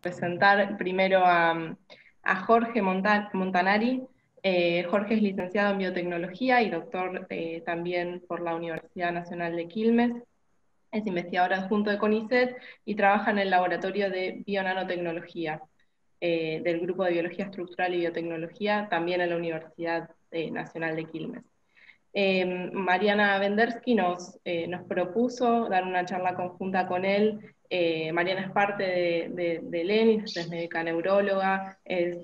presentar primero a Jorge Montanari. Jorge es licenciado en biotecnología y doctor también por la Universidad Nacional de Quilmes. Es investigador adjunto de CONICET y trabaja en el laboratorio de bionanotecnología del Grupo de Biología Estructural y Biotecnología, también en la Universidad Nacional de Quilmes. Mariana Vendersky nos propuso dar una charla conjunta con él. Mariana es parte de LENIS, es médica neuróloga, es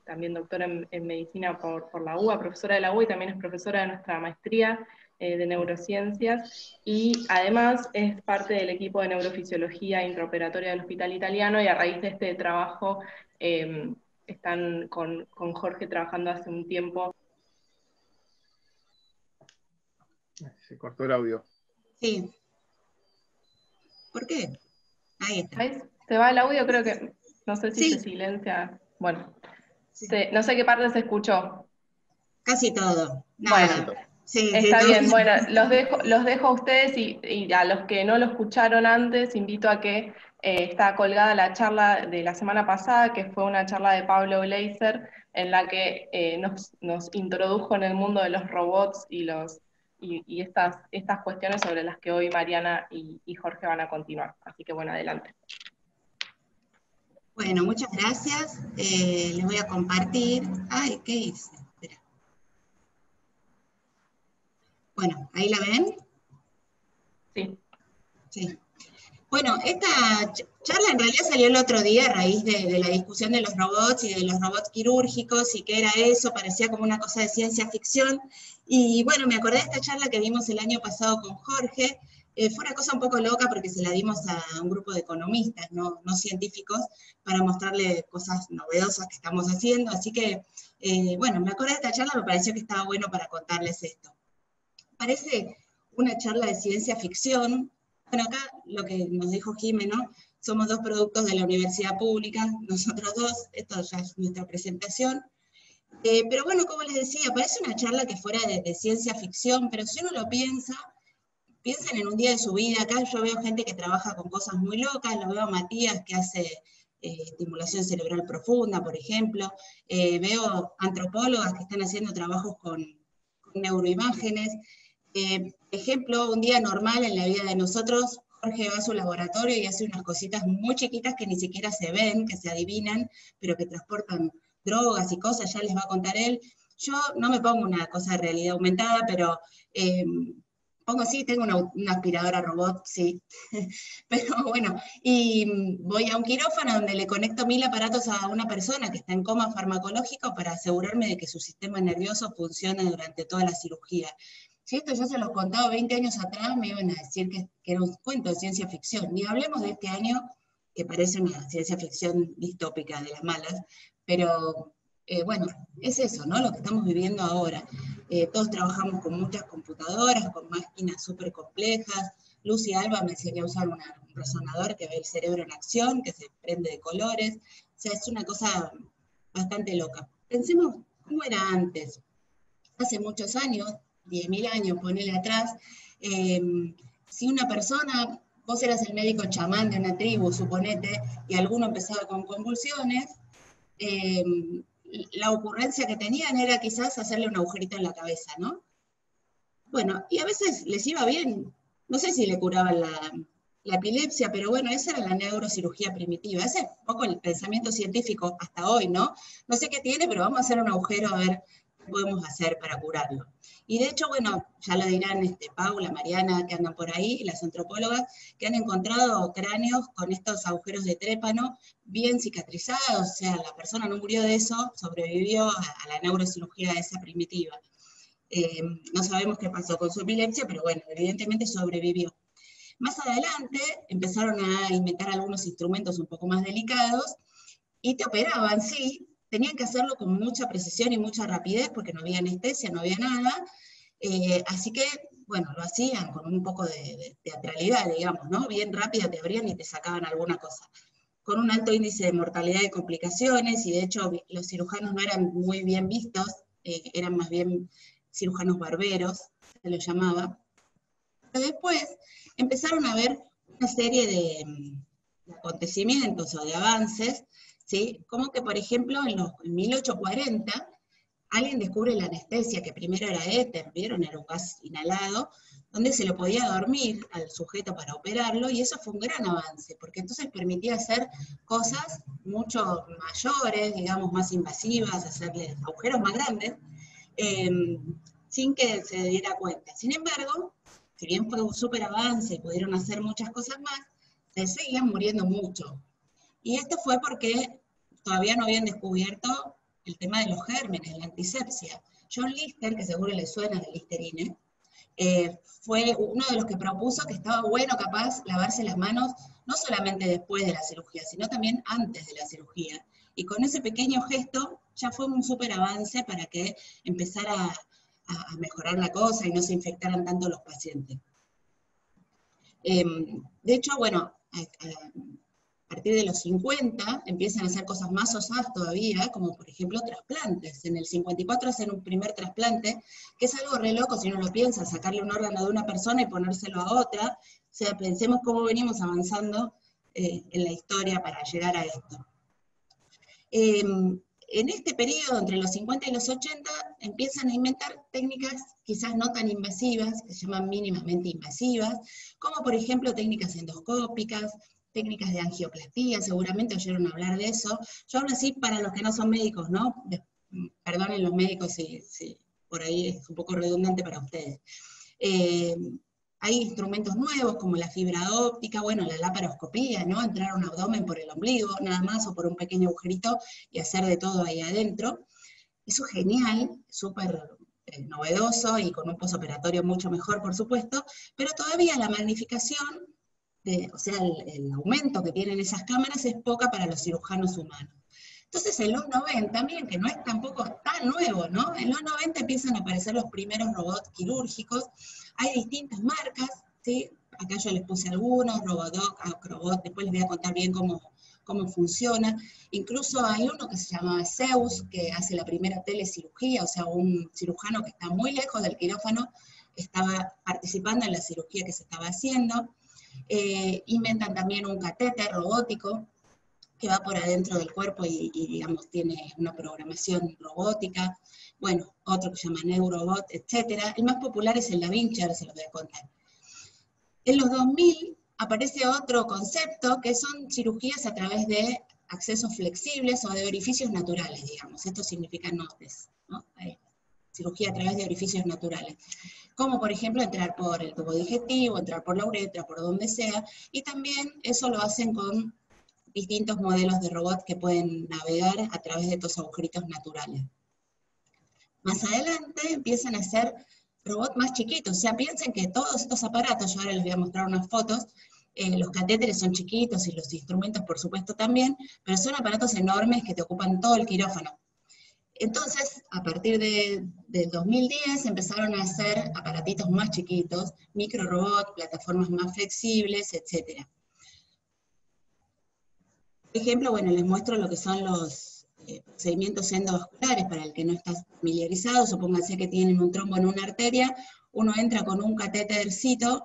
también doctora en medicina por la UBA, profesora de la UBA y también es profesora de nuestra maestría de neurociencias, y además es parte del equipo de neurofisiología intraoperatoria del Hospital Italiano, y a raíz de este trabajo están con Jorge trabajando hace un tiempo. Se cortó el audio. Sí. ¿Por qué? Ahí está. ¿Ves? Se va el audio, creo que, no sé si Sí. se silencia. Bueno, Sí. no sé qué parte se escuchó. Casi todo. Nada. Bueno, Sí, está todo. bien. Bueno, los dejo a ustedes y a los que no lo escucharon antes, invito a que está colgada la charla de la semana pasada, que fue una charla de Pablo Gleiser, en la que nos introdujo en el mundo de los robots y estas cuestiones sobre las que hoy Mariana y Jorge van a continuar. Así que bueno, adelante. Bueno, muchas gracias. Les voy a compartir. Ay, ¿qué hice? Espera. Bueno, ¿ahí la ven? Sí. Sí. Bueno, esta charla en realidad salió el otro día a raíz de la discusión de los robots y de los robots quirúrgicos y qué era eso, parecía como una cosa de ciencia ficción. Y bueno, me acordé de esta charla que dimos el año pasado con Jorge. Fue una cosa un poco loca porque se la dimos a un grupo de economistas, no científicos, para mostrarle cosas novedosas que estamos haciendo. Así que, bueno, me acordé de esta charla, me pareció que estaba bueno para contarles esto. Parece una charla de ciencia ficción. Bueno, acá lo que nos dijo Jimeno, somos dos productos de la universidad pública, nosotros dos, esto ya es nuestra presentación. Pero bueno, como les decía, parece una charla que fuera de ciencia ficción, pero si uno lo piensa, piensen en un día de su vida. Acá yo veo gente que trabaja con cosas muy locas, lo veo a Matías que hace estimulación cerebral profunda, por ejemplo. Veo antropólogas que están haciendo trabajos con neuroimágenes. Ejemplo, un día normal en la vida de nosotros, Jorge va a su laboratorio y hace unas cositas muy chiquitas que ni siquiera se ven, que se adivinan, pero que transportan drogas y cosas, ya les va a contar él. Yo no me pongo una cosa de realidad aumentada, pero pongo sí, tengo una aspiradora robot, sí. Pero bueno, y voy a un quirófano donde le conecto 1000 aparatos a una persona que está en coma farmacológico para asegurarme de que su sistema nervioso funcione durante toda la cirugía. Si esto yo se los contaba 20 años atrás, me iban a decir que era un cuento de ciencia ficción. Ni hablemos de este año, que parece una ciencia ficción distópica de las malas, pero bueno, es eso, ¿no? Lo que estamos viviendo ahora. Todos trabajamos con muchas computadoras, con máquinas súper complejas. Lucy Alba me enseñó a usar un resonador que ve el cerebro en acción, que se prende de colores. O sea, es una cosa bastante loca. Pensemos cómo era antes. Hace muchos años, 10.000 años, ponele atrás, si una persona, vos eras el médico chamán de una tribu, suponete, y alguno empezaba con convulsiones, la ocurrencia que tenían era quizás hacerle un agujerito en la cabeza, ¿no? Bueno, y a veces les iba bien, no sé si le curaban la epilepsia, pero bueno, esa era la neurocirugía primitiva, ese es un poco el pensamiento científico hasta hoy, ¿no? No sé qué tiene, pero vamos a hacer un agujero a ver qué podemos hacer para curarlo. Y de hecho, bueno, ya lo dirán Paula, Mariana, que andan por ahí, y las antropólogas, que han encontrado cráneos con estos agujeros de trépano bien cicatrizados, o sea, la persona no murió de eso, sobrevivió a la neurocirugía esa primitiva. No sabemos qué pasó con su epilepsia, pero bueno, evidentemente sobrevivió. Más adelante empezaron a inventar algunos instrumentos un poco más delicados y te operaban, sí, tenían que hacerlo con mucha precisión y mucha rapidez porque no había anestesia, no había nada, así que, bueno, lo hacían con un poco de teatralidad, digamos, ¿no? Bien rápido te abrían y te sacaban alguna cosa, con un alto índice de mortalidad y complicaciones, y de hecho los cirujanos no eran muy bien vistos, eran más bien cirujanos barberos, se los llamaba. Pero después empezaron a ver una serie acontecimientos o de avances, ¿sí? Como que, por ejemplo, en 1840, alguien descubre la anestesia, que primero era éter, ¿vieron? Era un gas inhalado, donde se lo podía dormir al sujeto para operarlo, y eso fue un gran avance, porque entonces permitía hacer cosas mucho mayores, digamos, más invasivas, hacerle agujeros más grandes, sin que se diera cuenta. Sin embargo, si bien fue un súper avance y pudieron hacer muchas cosas más, se seguían muriendo mucho. Y esto fue porque todavía no habían descubierto el tema de los gérmenes, la antisepsia. John Lister, que seguro le suena de Listerine, fue uno de los que propuso que estaba bueno capaz lavarse las manos, no solamente después de la cirugía, sino también antes de la cirugía. Y con ese pequeño gesto ya fue un súper avance para que empezara a mejorar la cosa y no se infectaran tanto los pacientes. De hecho, bueno, a partir de los 50 empiezan a hacer cosas más osadas todavía, como por ejemplo trasplantes. En el 54 hacen un primer trasplante, que es algo re loco si uno lo piensa, sacarle un órgano de una persona y ponérselo a otra. O sea, pensemos cómo venimos avanzando en la historia para llegar a esto. En este periodo, entre los 50 y los 80, empiezan a inventar técnicas quizás no tan invasivas, que se llaman mínimamente invasivas, como por ejemplo técnicas endoscópicas, técnicas de angioplastía, seguramente oyeron hablar de eso. Yo aún así, para los que no son médicos, ¿no? Perdonen los médicos si por ahí es un poco redundante para ustedes. Hay instrumentos nuevos como la fibra óptica, bueno, la laparoscopía, ¿no? Entrar a un abdomen por el ombligo, nada más, o por un pequeño agujerito y hacer de todo ahí adentro. Eso es genial, súper novedoso y con un posoperatorio mucho mejor, por supuesto, pero todavía la magnificación, o sea, el aumento que tienen esas cámaras es poca para los cirujanos humanos. Entonces en los 90 también, que no es tampoco tan nuevo, ¿no? En los 90 empiezan a aparecer los primeros robots quirúrgicos, hay distintas marcas, ¿sí? Acá yo les puse algunos, Robodoc, Acrobot, después les voy a contar bien cómo funciona. Incluso hay uno que se llama Zeus, que hace la primera telecirugía, o sea, un cirujano que está muy lejos del quirófano, estaba participando en la cirugía que se estaba haciendo. Inventan también un catéter robótico que va por adentro del cuerpo y digamos, tiene una programación robótica. Bueno, otro que se llama Neurobot, etc. El más popular es el Da Vinci, ahora se los voy a contar. En los 2000 aparece otro concepto que son cirugías a través de accesos flexibles o de orificios naturales, digamos. Esto significa NOTES, ¿no? Cirugía a través de orificios naturales. Como por ejemplo entrar por el tubo digestivo, entrar por la uretra, por donde sea, y también eso lo hacen con distintos modelos de robots que pueden navegar a través de estos agujeritos naturales. Más adelante empiezan a hacer robots más chiquitos, o sea, piensen que todos estos aparatos, yo ahora les voy a mostrar unas fotos, los catéteres son chiquitos y los instrumentos por supuesto también, pero son aparatos enormes que te ocupan todo el quirófano. Entonces, a partir del 2010 empezaron a hacer aparatitos más chiquitos, microrobots, plataformas más flexibles, etc. Por ejemplo, bueno, les muestro lo que son los procedimientos endovasculares para el que no está familiarizado. Supónganse que tienen un trombo en una arteria, uno entra con un catétercito,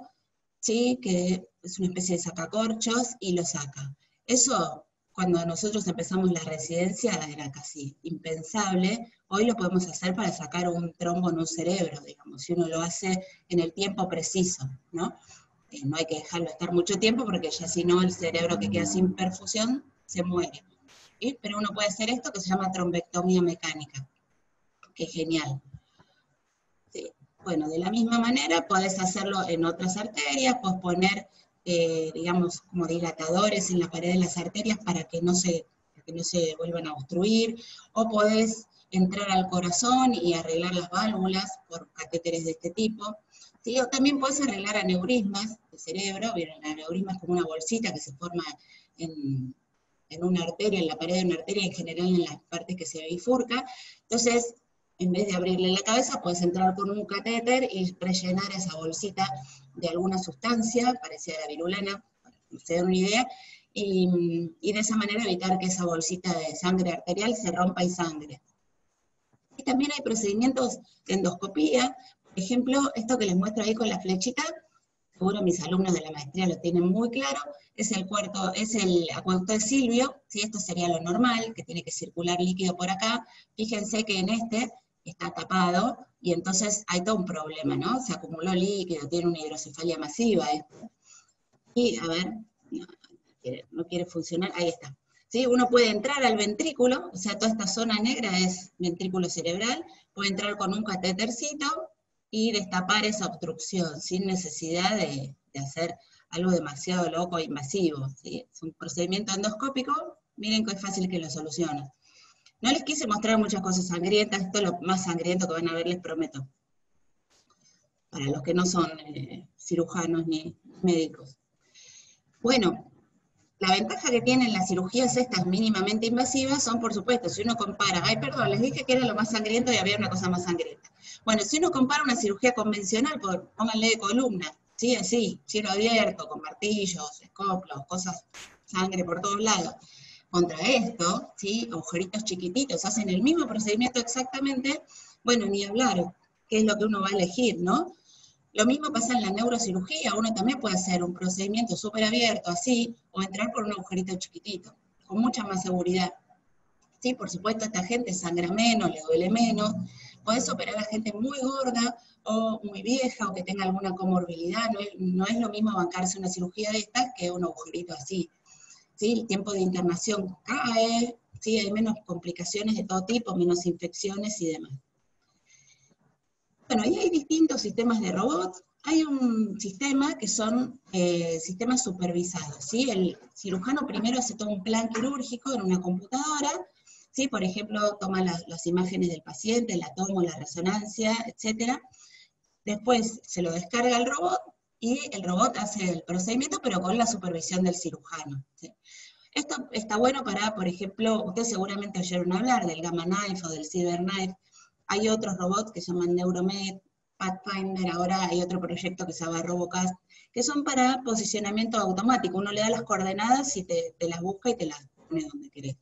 ¿sí? Que es una especie de sacacorchos, y lo saca. Eso, cuando nosotros empezamos la residencia, era casi impensable. Hoy lo podemos hacer para sacar un trombo en un cerebro, digamos, si uno lo hace en el tiempo preciso, ¿no? No hay que dejarlo estar mucho tiempo, porque ya si no, el cerebro que queda sin perfusión se muere. ¿Sí? Pero uno puede hacer esto que se llama trombectomía mecánica, que es genial. Sí. Bueno, de la misma manera podés hacerlo en otras arterias, podés poner, digamos, como dilatadores en la pared de las arterias para que no se vuelvan a obstruir, o podés entrar al corazón y arreglar las válvulas por catéteres de este tipo. ¿Sí? O también podés arreglar aneurismas de cerebro. Vieron, el aneurisma es como una bolsita que se forma en una arteria, en la pared de una arteria, en general en las partes que se bifurca. Entonces, en vez de abrirle la cabeza, puedes entrar con un catéter y rellenar esa bolsita de alguna sustancia, parecida a la virulana, para que se den una idea, y de esa manera evitar que esa bolsita de sangre arterial se rompa y sangre. Y también hay procedimientos de endoscopía. Por ejemplo, esto que les muestro ahí con la flechita, seguro mis alumnos de la maestría lo tienen muy claro, es el acueducto de Silvio, ¿sí? Esto sería lo normal, que tiene que circular líquido por acá. Fíjense que en este está tapado, y entonces hay todo un problema, ¿no? Se acumuló líquido, tiene una hidrocefalia masiva esto. Y, a ver, no quiere funcionar, ahí está. ¿Sí? Uno puede entrar al ventrículo, o sea, toda esta zona negra es ventrículo cerebral, puede entrar con un catétercito y destapar esa obstrucción, sin necesidad de hacer algo demasiado loco e invasivo, ¿sí? Es un procedimiento endoscópico, miren qué fácil que lo soluciona. No les quise mostrar muchas cosas sangrientas, esto es lo más sangriento que van a ver, les prometo. Para los que no son cirujanos ni médicos. Bueno, la ventaja que tienen las cirugías estas mínimamente invasivas son, por supuesto, si uno compara, ay, perdón, les dije que era lo más sangriento y había una cosa más sangrienta. Bueno, si uno compara una cirugía convencional, pónganle de columna, ¿sí? Así, cielo abierto, con martillos, escoplos, cosas, sangre por todos lados. Contra esto, ¿sí? Agujeritos chiquititos, hacen el mismo procedimiento exactamente, bueno, ni hablar, qué es lo que uno va a elegir, ¿no? Lo mismo pasa en la neurocirugía, uno también puede hacer un procedimiento súper abierto, así, o entrar por un agujerito chiquitito, con mucha más seguridad. Sí, por supuesto, esta gente sangra menos, le duele menos, podés operar a gente muy gorda, o muy vieja, o que tenga alguna comorbilidad, no es lo mismo bancarse una cirugía de estas que un agujerito así. ¿Sí? El tiempo de internación cae, ¿sí? Hay menos complicaciones de todo tipo, menos infecciones y demás. Bueno, ahí hay distintos sistemas de robots. Hay un sistema que son sistemas supervisados, ¿sí? El cirujano primero hace todo un plan quirúrgico en una computadora, ¿sí? Por ejemplo, toma las imágenes del paciente, la tomo, la resonancia, etc. Después se lo descarga al robot, y el robot hace el procedimiento, pero con la supervisión del cirujano, ¿sí? Esto está bueno para, por ejemplo, ustedes seguramente oyeron hablar del Gamma Knife o del Cyber Knife. Hay otros robots que se llaman Neuromed, Pathfinder, ahora hay otro proyecto que se llama Robocast, que son para posicionamiento automático. Uno le da las coordenadas y te las busca y te las pone donde querés.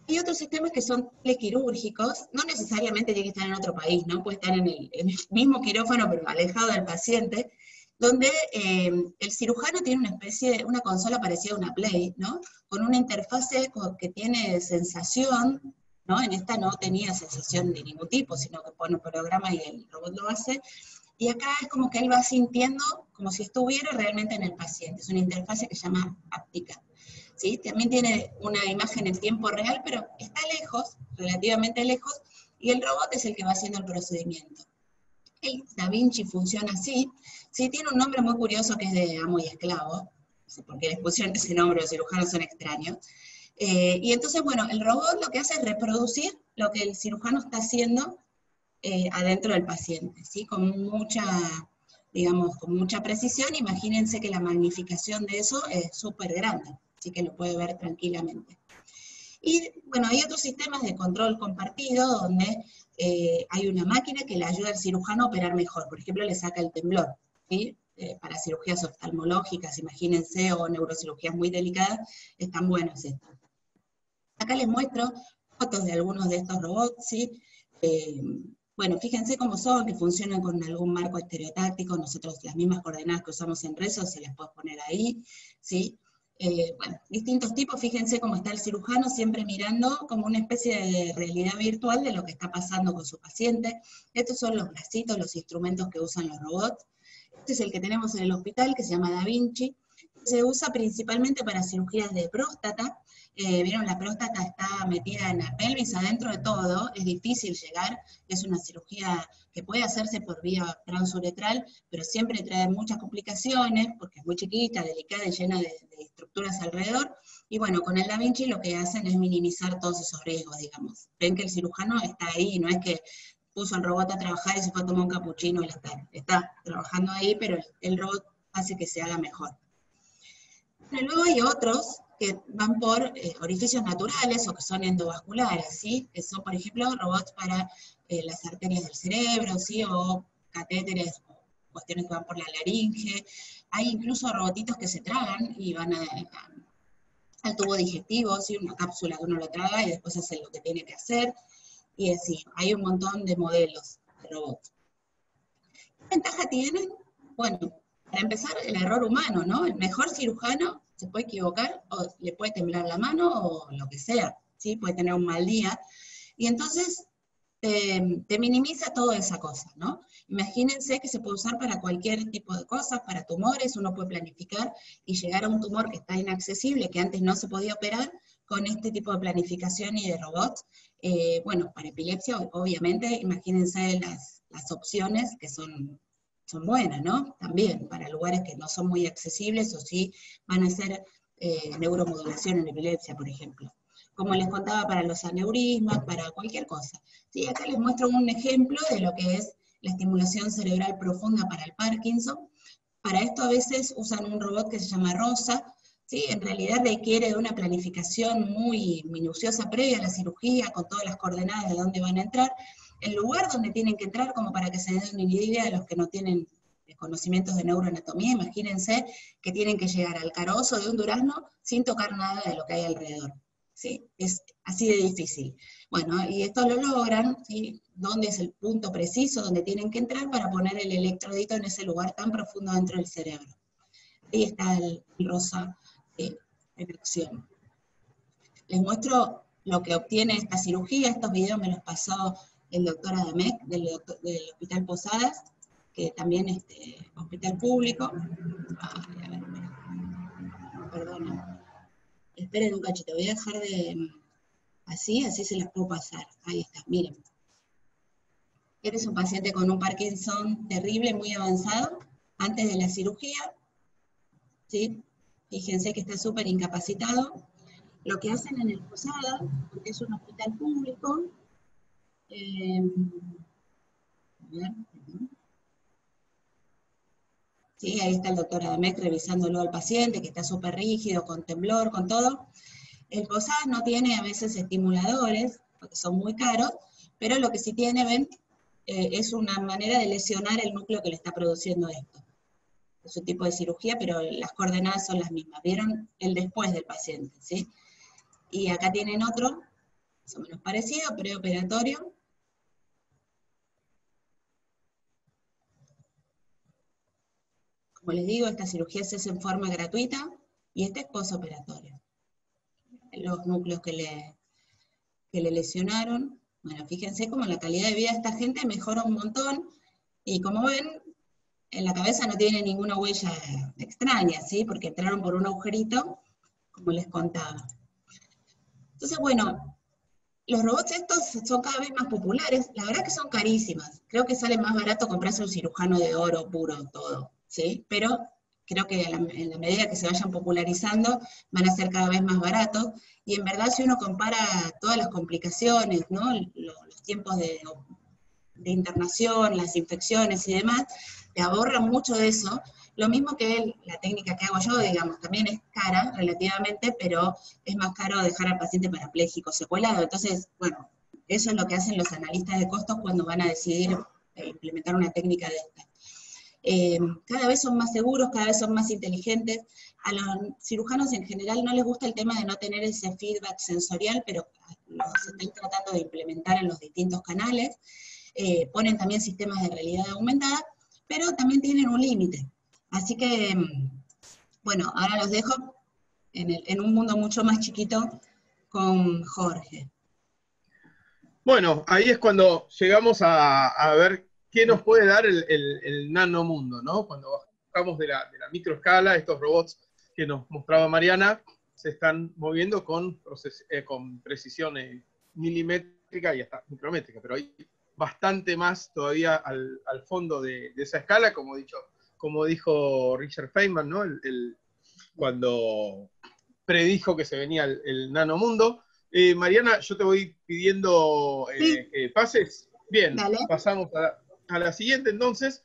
Hay otros sistemas que son telequirúrgicos, no necesariamente tiene que estar en otro país, ¿no? Puede estar en el mismo quirófano, pero alejado del paciente, donde el cirujano tiene una consola parecida a una Play, ¿no? Con una interfase que tiene sensación, ¿no? En esta no tenía sensación de ningún tipo, sino que pone un programa y el robot lo hace, y acá es como que él va sintiendo como si estuviera realmente en el paciente. Es una interfase que se llama áptica. ¿Sí? También tiene una imagen en tiempo real, pero está lejos, relativamente lejos, y el robot es el que va haciendo el procedimiento. El Da Vinci funciona así, ¿sí? Tiene un nombre muy curioso que es de amo y esclavo, no sé por qué les pusieron ese nombre, los cirujanos son extraños. Y entonces, bueno, el robot lo que hace es reproducir lo que el cirujano está haciendo adentro del paciente, ¿sí? Con mucha, digamos, con mucha precisión. Imagínense que la magnificación de eso es súper grande, así que lo puede ver tranquilamente. Y bueno, hay otros sistemas de control compartido donde hay una máquina que le ayuda al cirujano a operar mejor. Por ejemplo, le saca el temblor, ¿sí? Para cirugías oftalmológicas, imagínense, o neurocirugías muy delicadas, están buenos estos. Acá les muestro fotos de algunos de estos robots, ¿sí? Bueno, fíjense cómo son, que funcionan con algún marco estereotáctico. Nosotros las mismas coordenadas que usamos en Rezo se las puedo poner ahí, ¿sí? Bueno, distintos tipos, fíjense cómo está el cirujano siempre mirando como una especie de realidad virtual de lo que está pasando con su paciente. Estos son los bracitos, los instrumentos que usan los robots. Este es el que tenemos en el hospital, que se llama Da Vinci. Se usa principalmente para cirugías de próstata. Vieron, la próstata está metida en la pelvis, adentro de todo, es difícil llegar, es una cirugía que puede hacerse por vía transuretral, pero siempre trae muchas complicaciones, porque es muy chiquita, delicada y llena de estructuras alrededor, y bueno, con el Da Vinci lo que hacen es minimizar todos esos riesgos, digamos. Ven que el cirujano está ahí, no es que puso al robot a trabajar y se fue a tomar un capuchino, está trabajando ahí, pero el robot hace que se haga mejor. Pero luego hay otros que van por orificios naturales o que son endovasculares, ¿sí? Que son, por ejemplo, robots para las arterias del cerebro, ¿sí? O catéteres, o cuestiones que van por la laringe. Hay incluso robotitos que se tragan y van al tubo digestivo, ¿sí? Una cápsula que uno lo traga y después hace lo que tiene que hacer. Y así, hay un montón de modelos de robots. ¿Qué ventaja tienen? Bueno, para empezar, el error humano, ¿no? El mejor cirujano se puede equivocar, o le puede temblar la mano, o lo que sea, ¿sí? Puede tener un mal día. Y entonces te minimiza toda esa cosa, ¿no? Imagínense que se puede usar para cualquier tipo de cosas, para tumores, uno puede planificar y llegar a un tumor que está inaccesible, que antes no se podía operar, con este tipo de planificación y de robots. Bueno, para epilepsia, obviamente, imagínense las opciones que son buenas, ¿no? También para lugares que no son muy accesibles o sí van a ser neuromodulación en epilepsia, por ejemplo. Como les contaba, para los aneurismas, para cualquier cosa. Sí, acá les muestro un ejemplo de lo que es la estimulación cerebral profunda para el Parkinson. Para esto a veces usan un robot que se llama Rosa. ¿Sí? En realidad requiere de una planificación muy minuciosa previa a la cirugía, con todas las coordenadas de dónde van a entrar, el lugar donde tienen que entrar, como para que se den una idea de los que no tienen conocimientos de neuroanatomía. Imagínense que tienen que llegar al carozo de un durazno sin tocar nada de lo que hay alrededor. ¿Sí? Es así de difícil. Bueno, y esto lo logran, ¿sí? ¿Dónde es el punto preciso donde tienen que entrar para poner el electrodito en ese lugar tan profundo dentro del cerebro? Ahí está el Rosa en acción. Les muestro lo que obtiene esta cirugía. Estos videos me los pasó el doctor Adamek del Hospital Posadas, que también es hospital público. Ay, a ver, perdón. Esperen un cachito, voy a dejar de... así se las puedo pasar. Ahí está, miren. Este es un paciente con un Parkinson terrible, muy avanzado, antes de la cirugía. ¿Sí? Fíjense que está súper incapacitado. Lo que hacen en el Posada, porque es un hospital público, a ver, sí, ahí está el doctor Adamek revisándolo al paciente, que está súper rígido, con temblor, con todo. El Posada no tiene a veces estimuladores, porque son muy caros, pero lo que sí tiene, ven, es una manera de lesionar el núcleo que le está produciendo esto. Es un tipo de cirugía, pero las coordenadas son las mismas. ¿Vieron? El después del paciente, ¿sí? Y acá tienen otro, más o menos parecido, preoperatorio. Como les digo, esta cirugía se hace en forma gratuita, y este es posoperatorio. Los núcleos que le lesionaron. Bueno, fíjense cómo la calidad de vida de esta gente mejora un montón, y como ven, en la cabeza no tiene ninguna huella extraña, ¿sí? Porque entraron por un agujerito, como les contaba. Entonces, bueno, los robots estos son cada vez más populares. La verdad que son carísimas. Creo que sale más barato comprarse un cirujano de oro puro, todo, ¿sí? Pero creo que en la medida que se vayan popularizando, van a ser cada vez más baratos. Y en verdad, si uno compara todas las complicaciones, ¿no? Los tiempos de internación, las infecciones y demás, te ahorran mucho de eso. Lo mismo que la técnica que hago yo, digamos, también es cara relativamente, pero es más caro dejar al paciente parapléjico secuelado. Entonces, bueno, eso es lo que hacen los analistas de costos cuando van a decidir implementar una técnica de esta. Cada vez son más seguros, cada vez son más inteligentes. A los cirujanos en general no les gusta el tema de no tener ese feedback sensorial, pero se están tratando de implementar en los distintos canales. Ponen también sistemas de realidad aumentada, pero también tienen un límite. Así que, bueno, ahora los dejo en un mundo mucho más chiquito con Jorge. Bueno, ahí es cuando llegamos a ver qué nos puede dar el nanomundo, ¿no? Cuando bajamos de la microescala, estos robots que nos mostraba Mariana se están moviendo con precisión milimétrica y hasta micrométrica, pero hay bastante más todavía al fondo de esa escala, como dijo Richard Feynman, ¿no? Cuando predijo que se venía el nanomundo. Mariana, yo te voy pidiendo pases. Bien, dale. Pasamos a la siguiente entonces.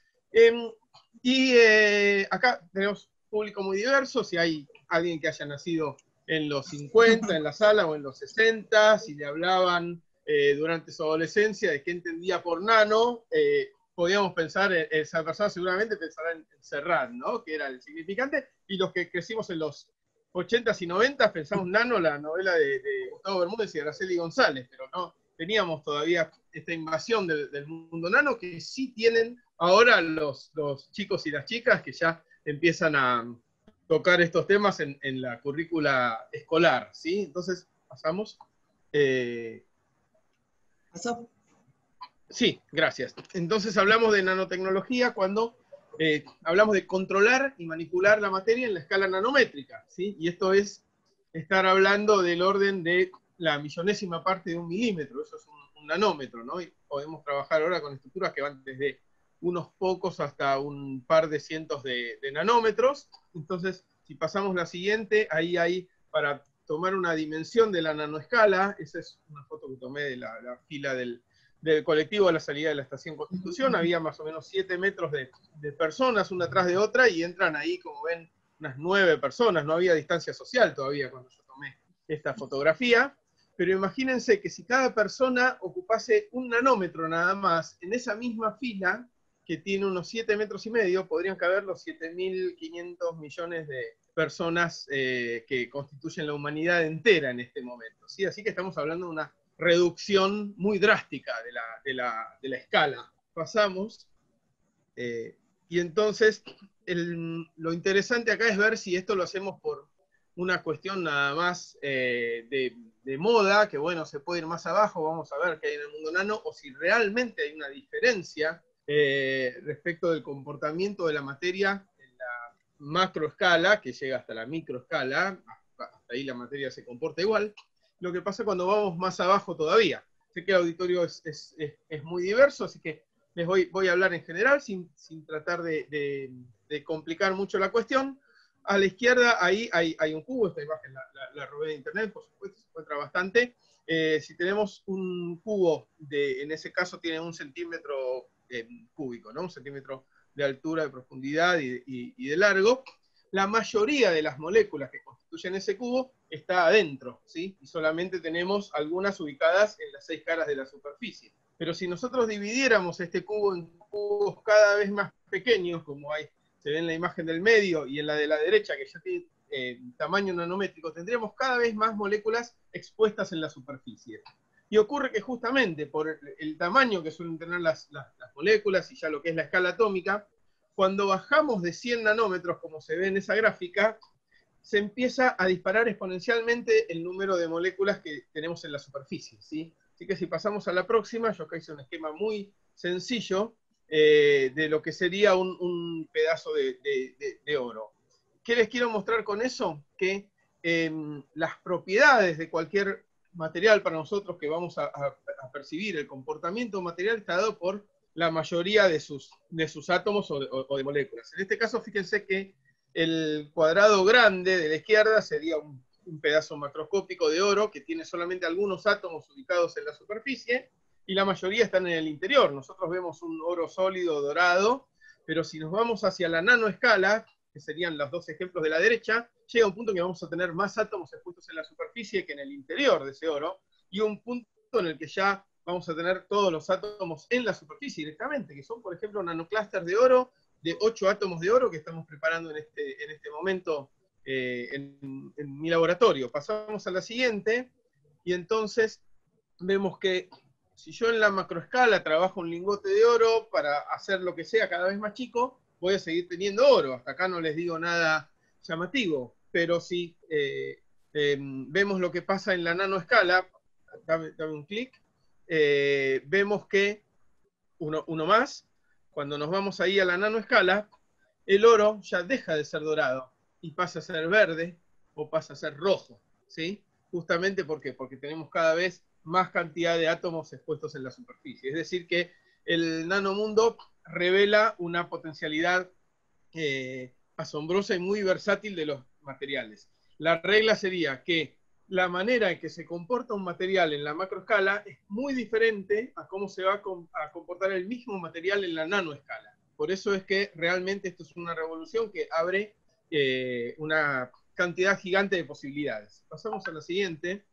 Acá tenemos público muy diverso, si hay alguien que haya nacido en los 50 en la sala o en los 60, si le hablaban durante su adolescencia de qué entendía por nano, podíamos pensar, esa persona seguramente pensará en Serrat, ¿no? Que era el significante, y los que crecimos en los 80s y 90s pensamos nano, la novela de Gustavo Bermúdez y Araceli González, pero no teníamos todavía esta invasión del mundo nano que sí tienen ahora los chicos y las chicas que ya empiezan a tocar estos temas en la currícula escolar, ¿sí? Entonces, pasamos. ¿Pasó? Sí, gracias. Entonces hablamos de nanotecnología cuando hablamos de controlar y manipular la materia en la escala nanométrica, ¿sí? Y esto es estar hablando del orden de la millonésima parte de un milímetro, eso es un nanómetro, ¿no? Y podemos trabajar ahora con estructuras que van desde unos pocos hasta un par de cientos de nanómetros. Entonces, si pasamos la siguiente, ahí hay, para tomar una dimensión de la nanoescala, esa es una foto que tomé de la fila del colectivo a la salida de la Estación Constitución, había más o menos 7 metros de personas, una atrás de otra, y entran ahí, como ven, unas 9 personas, no había distancia social todavía cuando yo tomé esta fotografía, pero imagínense que si cada persona ocupase un nanómetro nada más, en esa misma fila, que tiene unos 7 metros y medio, podrían caber los 7.500 millones de personas que constituyen la humanidad entera en este momento, ¿sí? Así que estamos hablando de una reducción muy drástica de la escala. Pasamos, y entonces lo interesante acá es ver si esto lo hacemos por una cuestión nada más de moda, que bueno, se puede ir más abajo, vamos a ver qué hay en el mundo nano, o si realmente hay una diferencia respecto del comportamiento de la materia en la macroescala, que llega hasta la microescala, hasta ahí la materia se comporta igual. Lo que pasa cuando vamos más abajo todavía. Sé que el auditorio es muy diverso, así que les voy a hablar en general, sin tratar de complicar mucho la cuestión. A la izquierda ahí hay un cubo, esta imagen la robé de internet, por supuesto, se encuentra bastante. Si tenemos un cubo, en ese caso tiene 1 centímetro cúbico, ¿no? 1 centímetro de altura, de profundidad y de largo. La mayoría de las moléculas que constituyen ese cubo está adentro, ¿sí? Y solamente tenemos algunas ubicadas en las 6 caras de la superficie. Pero si nosotros dividiéramos este cubo en cubos cada vez más pequeños, como se ve en la imagen del medio y en la de la derecha, que ya tiene tamaño nanométrico, tendríamos cada vez más moléculas expuestas en la superficie. Y ocurre que justamente por el tamaño que suelen tener las moléculas y ya lo que es la escala atómica, cuando bajamos de 100 nanómetros, como se ve en esa gráfica, se empieza a disparar exponencialmente el número de moléculas que tenemos en la superficie, ¿sí? Así que si pasamos a la próxima, yo acá hice un esquema muy sencillo de lo que sería un pedazo de oro. ¿Qué les quiero mostrar con eso? Que las propiedades de cualquier material para nosotros que vamos a percibir, el comportamiento material está dado por la mayoría de sus átomos o de moléculas. En este caso, fíjense que el cuadrado grande de la izquierda sería un pedazo macroscópico de oro que tiene solamente algunos átomos ubicados en la superficie y la mayoría están en el interior. Nosotros vemos un oro sólido dorado, pero si nos vamos hacia la nanoescala, que serían los 2 ejemplos de la derecha, llega un punto en que vamos a tener más átomos expuestos en la superficie que en el interior de ese oro, y un punto en el que ya vamos a tener todos los átomos en la superficie directamente, que son, por ejemplo, nanoclústeres de oro, de 8 átomos de oro que estamos preparando en este momento en mi laboratorio. Pasamos a la siguiente, y entonces vemos que si yo en la macroescala trabajo un lingote de oro para hacer lo que sea cada vez más chico, voy a seguir teniendo oro. Hasta acá no les digo nada llamativo, pero si vemos lo que pasa en la nanoescala, dame un clic, vemos que, uno más, cuando nos vamos ahí a la nanoescala, el oro ya deja de ser dorado y pasa a ser verde o pasa a ser rojo, ¿sí? Justamente porque tenemos cada vez más cantidad de átomos expuestos en la superficie. Es decir que el nanomundo revela una potencialidad asombrosa y muy versátil de los materiales. La regla sería que la manera en que se comporta un material en la macroescala es muy diferente a cómo se va a comportar el mismo material en la nanoescala. Por eso es que realmente esto es una revolución que abre una cantidad gigante de posibilidades. Pasamos a la siguiente.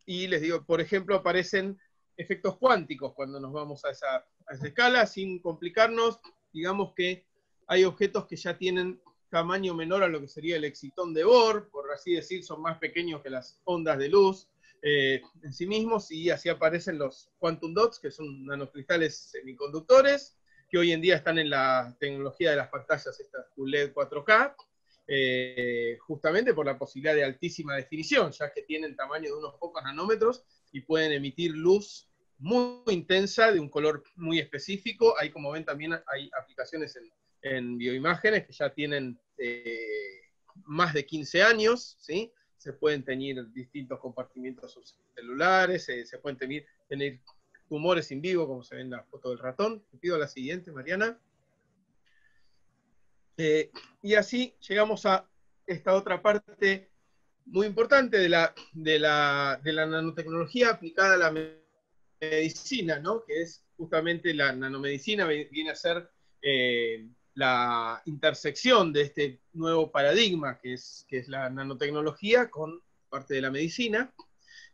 Y les digo, por ejemplo, aparecen efectos cuánticos cuando nos vamos a esa escala, sin complicarnos. Digamos que hay objetos que ya tienen tamaño menor a lo que sería el excitón de Bohr, por así decir, son más pequeños que las ondas de luz en sí mismos, y así aparecen los quantum dots, que son nanocristales semiconductores. que hoy en día están en la tecnología de las pantallas estas QLED 4K, justamente por la posibilidad de altísima definición, ya que tienen tamaño de unos pocos nanómetros y pueden emitir luz muy intensa, de un color muy específico. Ahí, como ven, también hay aplicaciones en bioimágenes que ya tienen más de 15 años, ¿sí? Se pueden teñir distintos compartimientos subcelulares, se pueden tener tumores in vivo, como se ve en la foto del ratón. Te pido la siguiente, Mariana. Y así llegamos a esta otra parte muy importante de la nanotecnología aplicada a la medicina, ¿no? Que es justamente la nanomedicina, viene a ser la intersección de este nuevo paradigma que es la nanotecnología con parte de la medicina,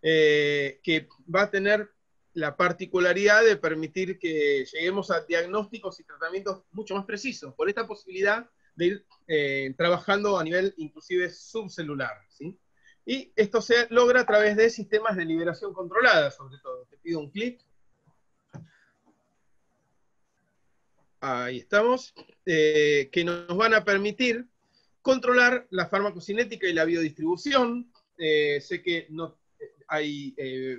que va a tener la particularidad de permitir que lleguemos a diagnósticos y tratamientos mucho más precisos, por esta posibilidad de ir trabajando a nivel inclusive subcelular, ¿sí? Y esto se logra a través de sistemas de liberación controlada, sobre todo. Te pido un clic. Ahí estamos. Que nos van a permitir controlar la farmacocinética y la biodistribución. Sé que no hay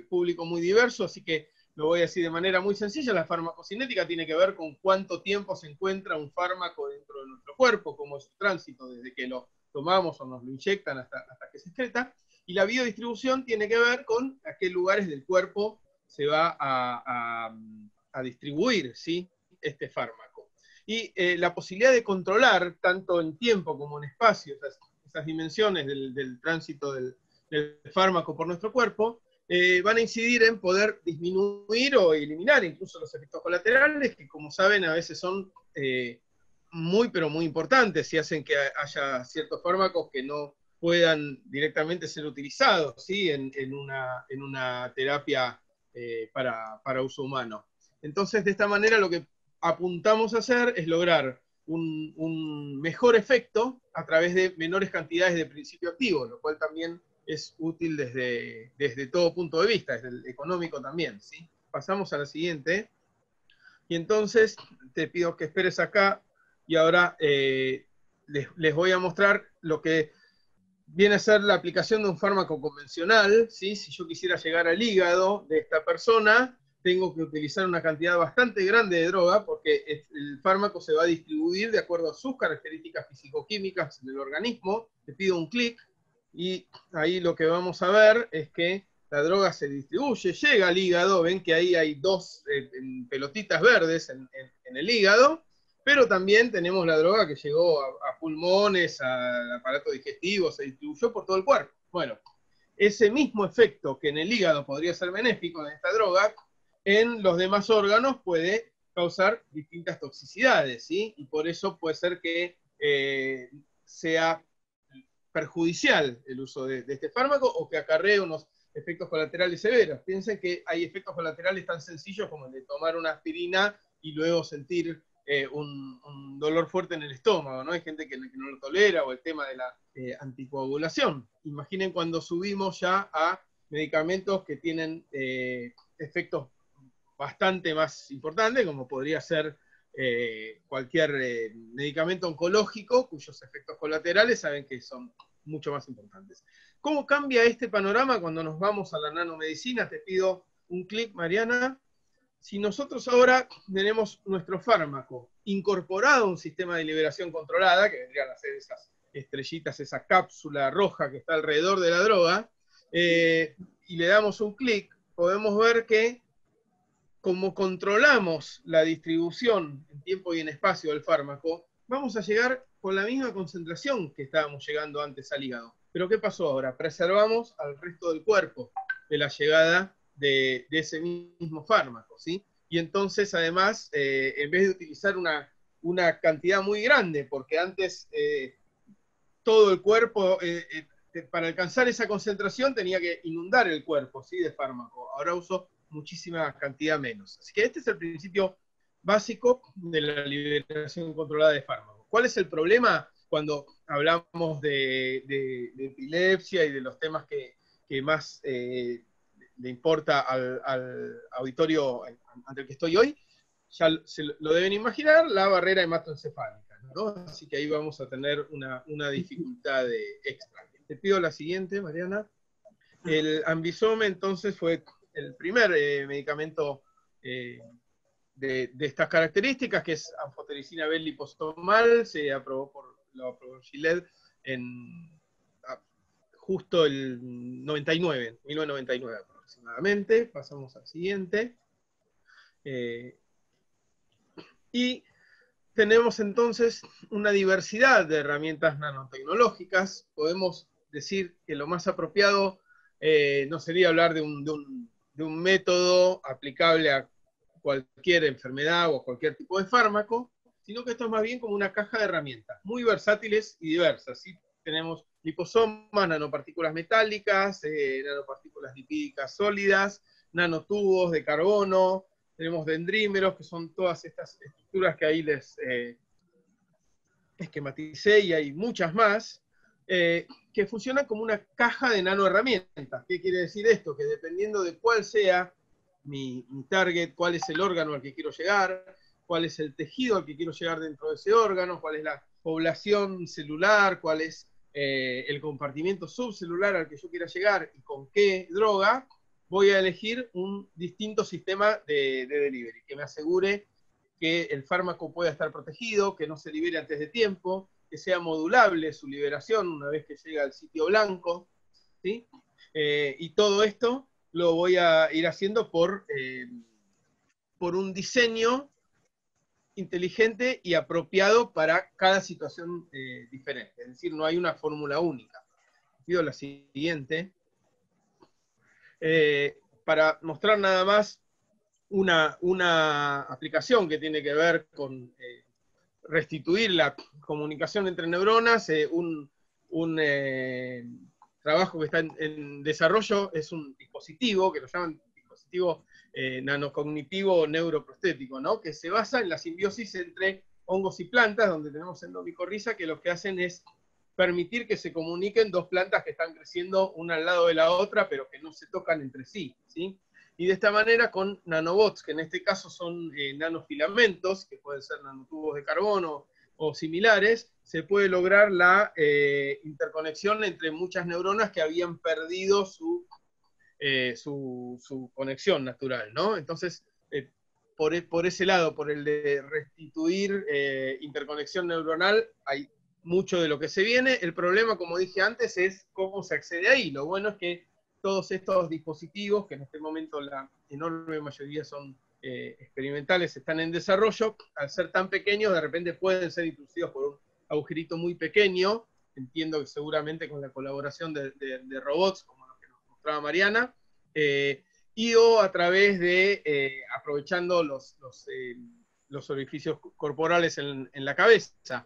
público muy diverso, así que lo voy a decir de manera muy sencilla. La farmacocinética tiene que ver con cuánto tiempo se encuentra un fármaco dentro de nuestro cuerpo, cómo es su tránsito, desde que lo tomamos o nos lo inyectan hasta que se excreta. Y la biodistribución tiene que ver con a qué lugares del cuerpo se va a distribuir, ¿sí?, este fármaco. Y la posibilidad de controlar, tanto en tiempo como en espacio, esas dimensiones del tránsito del fármaco por nuestro cuerpo, van a incidir en poder disminuir o eliminar incluso los efectos colaterales, que como saben a veces son muy pero muy importantes, y hacen que haya ciertos fármacos que no puedan directamente ser utilizados, ¿sí?, en una terapia para uso humano. Entonces, de esta manera lo que apuntamos a hacer es lograr un mejor efecto a través de menores cantidades de principio activo, lo cual también es útil desde todo punto de vista, desde el económico también, ¿sí? Pasamos a la siguiente. Y entonces te pido que esperes acá, y ahora les voy a mostrar lo que viene a ser la aplicación de un fármaco convencional, ¿sí? Si yo quisiera llegar al hígado de esta persona, tengo que utilizar una cantidad bastante grande de droga, porque el fármaco se va a distribuir de acuerdo a sus características físico-químicas del organismo. Te pido un clic, y ahí lo que vamos a ver es que la droga se distribuye, llega al hígado. Ven que ahí hay dos pelotitas verdes en el hígado, pero también tenemos la droga que llegó a pulmones, al aparato digestivo, se distribuyó por todo el cuerpo. Bueno, ese mismo efecto que en el hígado podría ser benéfico de esta droga, en los demás órganos puede causar distintas toxicidades, ¿sí? Y por eso puede ser que sea perjudicial el uso de este fármaco, o que acarree unos efectos colaterales severos. Piensen que hay efectos colaterales tan sencillos como el de tomar una aspirina y luego sentir un dolor fuerte en el estómago, ¿no? Hay gente que no lo tolera, o el tema de la anticoagulación. Imaginen cuando subimos ya a medicamentos que tienen efectos bastante más importantes, como podría ser cualquier medicamento oncológico, cuyos efectos colaterales saben que son mucho más importantes. ¿Cómo cambia este panorama cuando nos vamos a la nanomedicina? Te pido un clic, Mariana. Si nosotros ahora tenemos nuestro fármaco incorporado a un sistema de liberación controlada, que vendrían a ser esas estrellitas, esa cápsula roja que está alrededor de la droga, y le damos un clic, podemos ver que como controlamos la distribución en tiempo y en espacio del fármaco, vamos a llegar con la misma concentración que estábamos llegando antes al hígado. Pero ¿qué pasó ahora? Preservamos al resto del cuerpo de la llegada de ese mismo fármaco, ¿sí? Y entonces, además, en vez de utilizar una cantidad muy grande, porque antes todo el cuerpo, para alcanzar esa concentración tenía que inundar el cuerpo, ¿sí?, de fármaco. Ahora uso muchísima cantidad menos. Así que este es el principio básico de la liberación controlada de fármacos. ¿Cuál es el problema cuando hablamos de epilepsia y de los temas que más le importa al auditorio ante el que estoy hoy? ya se lo deben imaginar, la barrera hematoencefálica, ¿no? Así que ahí vamos a tener una dificultad extra. Te pido la siguiente, Mariana. El Ambisome, entonces, fue el primer medicamento de estas características, que es anfotericina B liposomal. Lo aprobó Gilead justo el 1999 aproximadamente. Pasamos al siguiente. Y tenemos entonces una diversidad de herramientas nanotecnológicas. Podemos decir que lo más apropiado no sería hablar de un método aplicable a cualquier enfermedad o a cualquier tipo de fármaco, sino que esto es más bien como una caja de herramientas, muy versátiles y diversas, ¿sí? Tenemos liposomas, nanopartículas metálicas, nanopartículas lipídicas sólidas, nanotubos de carbono, tenemos dendrímeros, que son todas estas estructuras que ahí les esquematicé, y hay muchas más, que funcionan como una caja de nanoherramientas. ¿Qué quiere decir esto? Que dependiendo de cuál sea mi target, cuál es el órgano al que quiero llegar, cuál es el tejido al que quiero llegar dentro de ese órgano, cuál es la población celular, cuál es el compartimiento subcelular al que yo quiera llegar y con qué droga, voy a elegir un distinto sistema de delivery, que me asegure que el fármaco pueda estar protegido, que no se libere antes de tiempo, que sea modulable su liberación una vez que llega al sitio blanco, ¿sí? Y todo esto lo voy a ir haciendo por un diseño inteligente y apropiado para cada situación diferente. Es decir, no hay una fórmula única. Pido la siguiente. Para mostrar nada más una aplicación que tiene que ver con restituir la comunicación entre neuronas. Un trabajo que está en desarrollo es un dispositivo, que lo llaman dispositivo nanocognitivo neuroprostético, ¿no? Que se basa en la simbiosis entre hongos y plantas, donde tenemos endomicorriza, que lo que hacen es permitir que se comuniquen dos plantas que están creciendo una al lado de la otra, pero que no se tocan entre sí, ¿sí? Y de esta manera, con nanobots, que en este caso son nanofilamentos, que pueden ser nanotubos de carbono o similares, se puede lograr la interconexión entre muchas neuronas que habían perdido su conexión natural, ¿no? Entonces, por ese lado, por el de restituir interconexión neuronal, hay mucho de lo que se viene. El problema, como dije antes, es cómo se accede ahí. Lo bueno es que todos estos dispositivos, que en este momento la enorme mayoría son experimentales, están en desarrollo, al ser tan pequeños, de repente pueden ser introducidos por un agujerito muy pequeño. Entiendo que seguramente con la colaboración de robots, como los que nos mostraba Mariana, y o a través de, aprovechando los orificios corporales en la cabeza.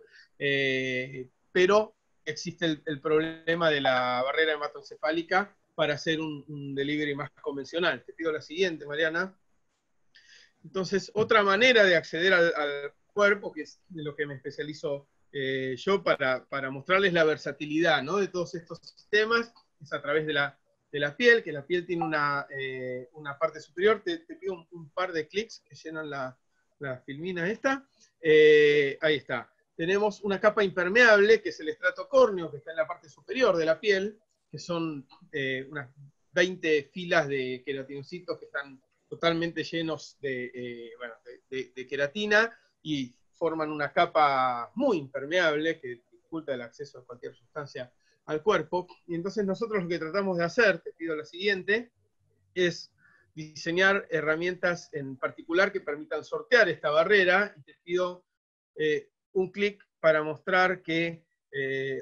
Pero existe el problema de la barrera hematoencefálica para hacer un delivery más convencional. Te pido la siguiente, Mariana. Entonces, otra manera de acceder al cuerpo, que es de lo que me especializo yo para mostrarles la versatilidad, ¿no?, de todos estos sistemas, es a través de la piel, que la piel tiene una parte superior. Te pido un par de clics que llenan la filmina esta. Ahí está. Tenemos una capa impermeable, que es el estrato córneo, que está en la parte superior de la piel, que son unas 20 filas de queratinocitos que están totalmente llenos de queratina y forman una capa muy impermeable que dificulta el acceso a cualquier sustancia al cuerpo. Y entonces nosotros lo que tratamos de hacer, te pido la siguiente, es diseñar herramientas en particular que permitan sortear esta barrera, y te pido un clic para mostrar que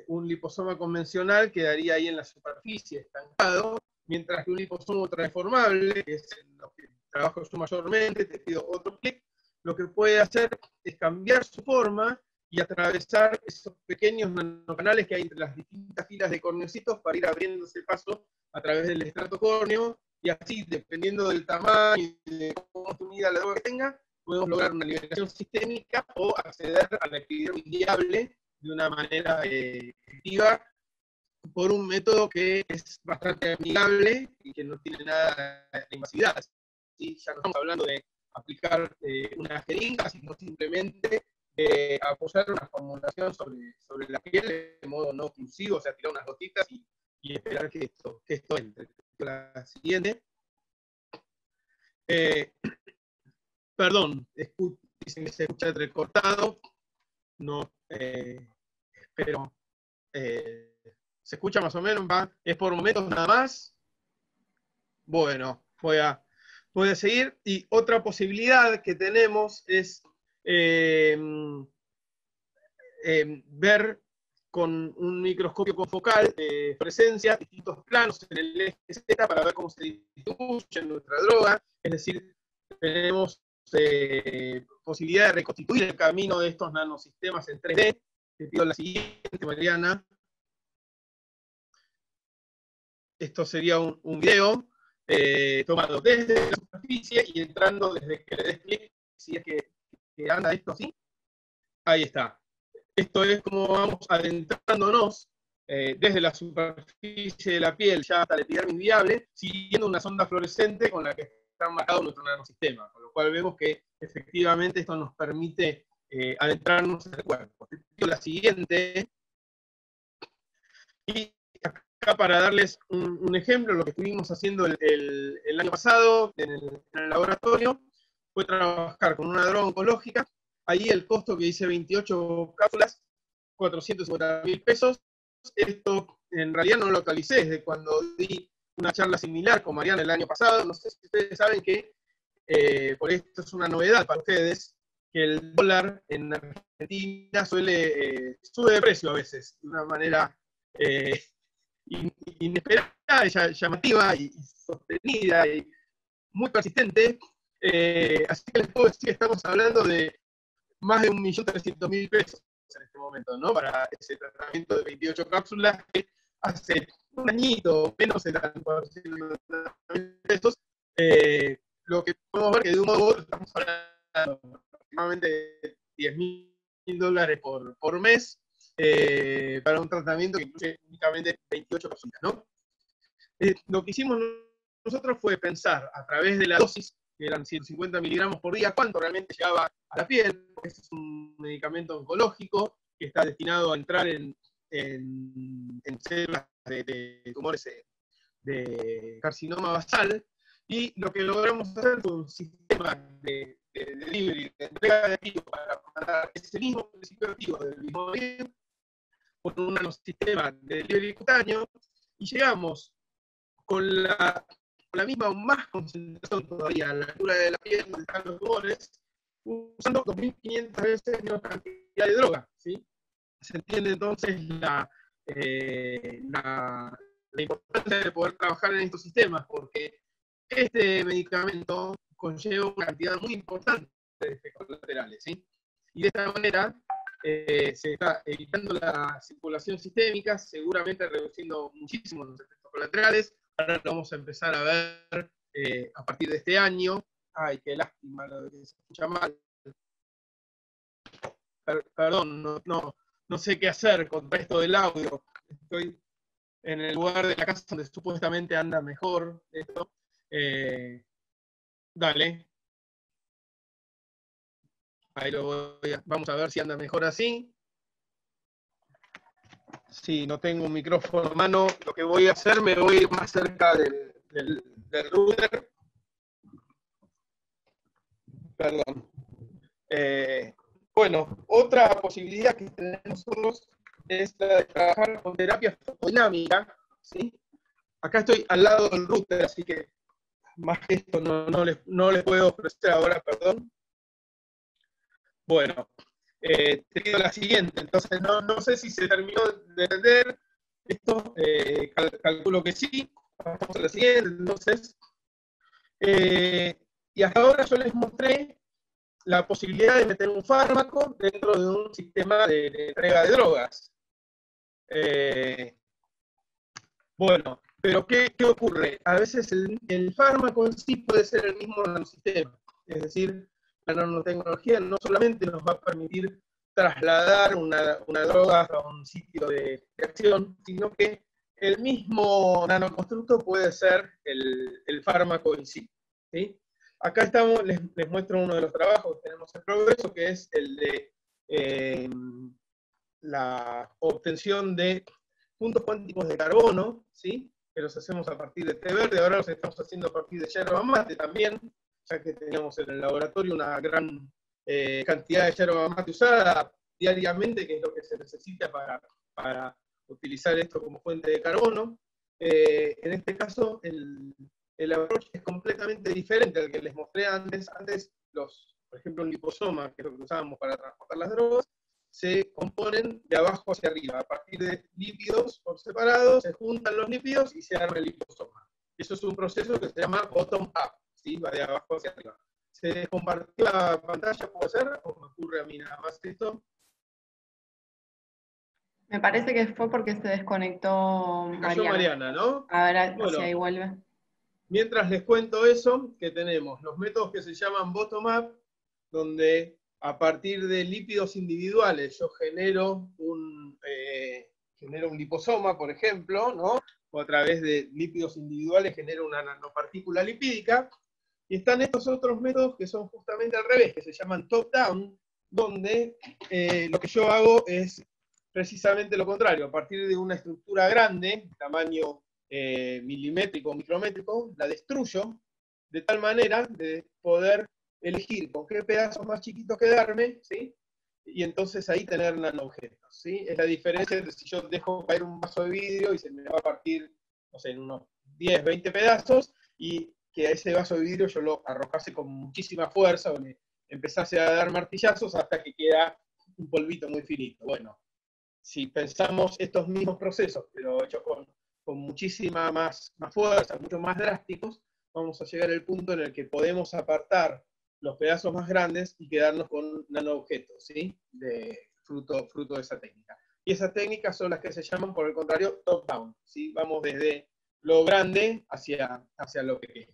un liposoma convencional quedaría ahí en la superficie estancado, mientras que un liposoma transformable, que es en lo que trabajo yo mayormente, te pido otro clic, lo que puede hacer es cambiar su forma y atravesar esos pequeños nanocanales que hay entre las distintas filas de corneocitos para ir abriéndose paso a través del estrato córneo, y así, dependiendo del tamaño y de cómo esté unida la droga que tenga, podemos lograr una liberación sistémica o acceder a la actividad viable de una manera efectiva por un método que es bastante amigable y que no tiene nada de invasividad. ¿Sí? Ya no estamos hablando de aplicar una jeringa, sino simplemente apoyar una formulación sobre la piel de modo no oclusivo, o sea, tirar unas gotitas y esperar que esto entre. La siguiente. Perdón, se escucha entrecortado, no, pero se escucha más o menos, es por momentos nada más. Bueno, voy a seguir. Y otra posibilidad que tenemos es ver con un microscopio confocal de fluorescencia distintos planos en el eje Z para ver cómo se distribuye nuestra droga. Es decir, tenemos posibilidad de reconstituir el camino de estos nanosistemas en 3D. Te pido la siguiente, Mariana. Esto sería un video tomado desde la superficie y entrando desde que le des clic, si es que anda esto así. Ahí está. Esto es como vamos adentrándonos desde la superficie de la piel ya hasta la epidermis viable, siguiendo una sonda fluorescente con la que está marcado nuestro nanosistema, con lo cual vemos que efectivamente esto nos permite adentrarnos en el cuerpo. Te pido la siguiente. Y acá para darles un ejemplo, lo que estuvimos haciendo el año pasado en el laboratorio fue trabajar con una droga oncológica. Ahí el costo que hice 28 cápsulas, 450.000 pesos. Esto en realidad no lo actualicé desde cuando di una charla similar con Mariana el año pasado. No sé si ustedes saben que, por esto es una novedad para ustedes, que el dólar en Argentina sube de precio a veces, de una manera inesperada, llamativa y sostenida y muy persistente. Así que les puedo decir que estamos hablando de más de 1.300.000 pesos en este momento, ¿no? Para ese tratamiento de 28 cápsulas que hace un añito menos eran 400.000 pesos. Lo que podemos ver que de un modo u otro estamos hablando de aproximadamente $10.000 por mes para un tratamiento que incluye únicamente 28 cápsulas, ¿no? Lo que hicimos nosotros fue pensar a través de la dosis, que eran 150 miligramos por día, cuánto realmente llegaba a la piel. Este es un medicamento oncológico que está destinado a entrar en células de tumores de carcinoma basal, y lo que logramos hacer fue un sistema de delivery, de entrega de activo para mandar ese mismo principio activo del mismo virus con un nanosistema de delivery cutáneo, y llegamos con la misma o más concentración todavía a la altura de la piel donde están los tumores, usando 2.500 veces menos cantidad de droga, ¿sí? Se entiende entonces la importancia de poder trabajar en estos sistemas, porque este medicamento conlleva una cantidad muy importante de efectos colaterales, ¿sí? Y de esta manera se está evitando la circulación sistémica, seguramente reduciendo muchísimo los efectos colaterales. Ahora lo vamos a empezar a ver a partir de este año. Ay, qué lástima, lo que se escucha mal. Perdón, no sé qué hacer con esto del audio. Estoy en el lugar de la casa donde supuestamente anda mejor esto. Dale. Ahí vamos a ver si anda mejor así. Si no tengo un micrófono a mano, lo que voy a hacer, me voy a ir más cerca del router. Perdón. Bueno, otra posibilidad que tenemos nosotros es la de trabajar con terapia fotodinámica, ¿sí? Acá estoy al lado del router, así que más que esto no les puedo ofrecer ahora, perdón. Bueno, te pido la siguiente. Entonces, no sé si se terminó de entender esto, calculo que sí. Vamos a la siguiente, entonces. Y hasta ahora yo les mostré la posibilidad de meter un fármaco dentro de un sistema de entrega de drogas. Bueno, pero ¿qué ocurre? A veces el fármaco en sí puede ser el mismo nanosistema. Es decir, la nanotecnología no solamente nos va a permitir trasladar una droga a un sitio de acción, sino que el mismo nanoconstructo puede ser el fármaco en sí, ¿sí? acá estamos, les muestro uno de los trabajos que tenemos en progreso, que es el de la obtención de puntos cuánticos de carbono, ¿sí? Que los hacemos a partir de té verde, ahora los estamos haciendo a partir de yerba mate también, ya que teníamos en el laboratorio una gran cantidad de yerba mate usada diariamente, que es lo que se necesita para utilizar esto como fuente de carbono. En este caso, el approach es completamente diferente al que les mostré antes. Antes, por ejemplo, un liposoma, que es lo que usábamos para transportar las drogas, se componen de abajo hacia arriba. A partir de lípidos por separado, se juntan los lípidos y se arma el liposoma. Eso es un proceso que se llama bottom-up, ¿sí? Va de abajo hacia arriba. ¿Se compartió la pantalla, puede ser? ¿O me ocurre a mí nada más esto? Me parece que fue porque se desconectó Cayó Mariana, ¿no? A ver bueno, si ahí vuelve. Mientras les cuento eso, que tenemos los métodos que se llaman bottom-up, donde a partir de lípidos individuales yo genero un liposoma, por ejemplo, ¿no? O a través de lípidos individuales genero una nanopartícula lipídica. Y están estos otros métodos que son justamente al revés, que se llaman top-down, donde lo que yo hago es precisamente lo contrario. A partir de una estructura grande, tamaño milimétrico o micrométrico, la destruyo de tal manera de poder elegir con qué pedazos más chiquitos quedarme, ¿sí? Y entonces ahí tener nanoobjetos, ¿sí? Es la diferencia entre si yo dejo caer un vaso de vidrio y se me va a partir, no sé, en unos 10, 20 pedazos, y que a ese vaso de vidrio yo lo arrojase con muchísima fuerza, o le empezase a dar martillazos hasta que queda un polvito muy finito. Bueno, si pensamos estos mismos procesos, pero hechos con muchísima más fuerza, mucho más drásticos, vamos a llegar al punto en el que podemos apartar los pedazos más grandes y quedarnos con nanoobjetos, ¿sí? Fruto de esa técnica. Y esas técnicas son las que se llaman, por el contrario, top-down, ¿sí? Vamos desde lo grande hacia lo pequeño.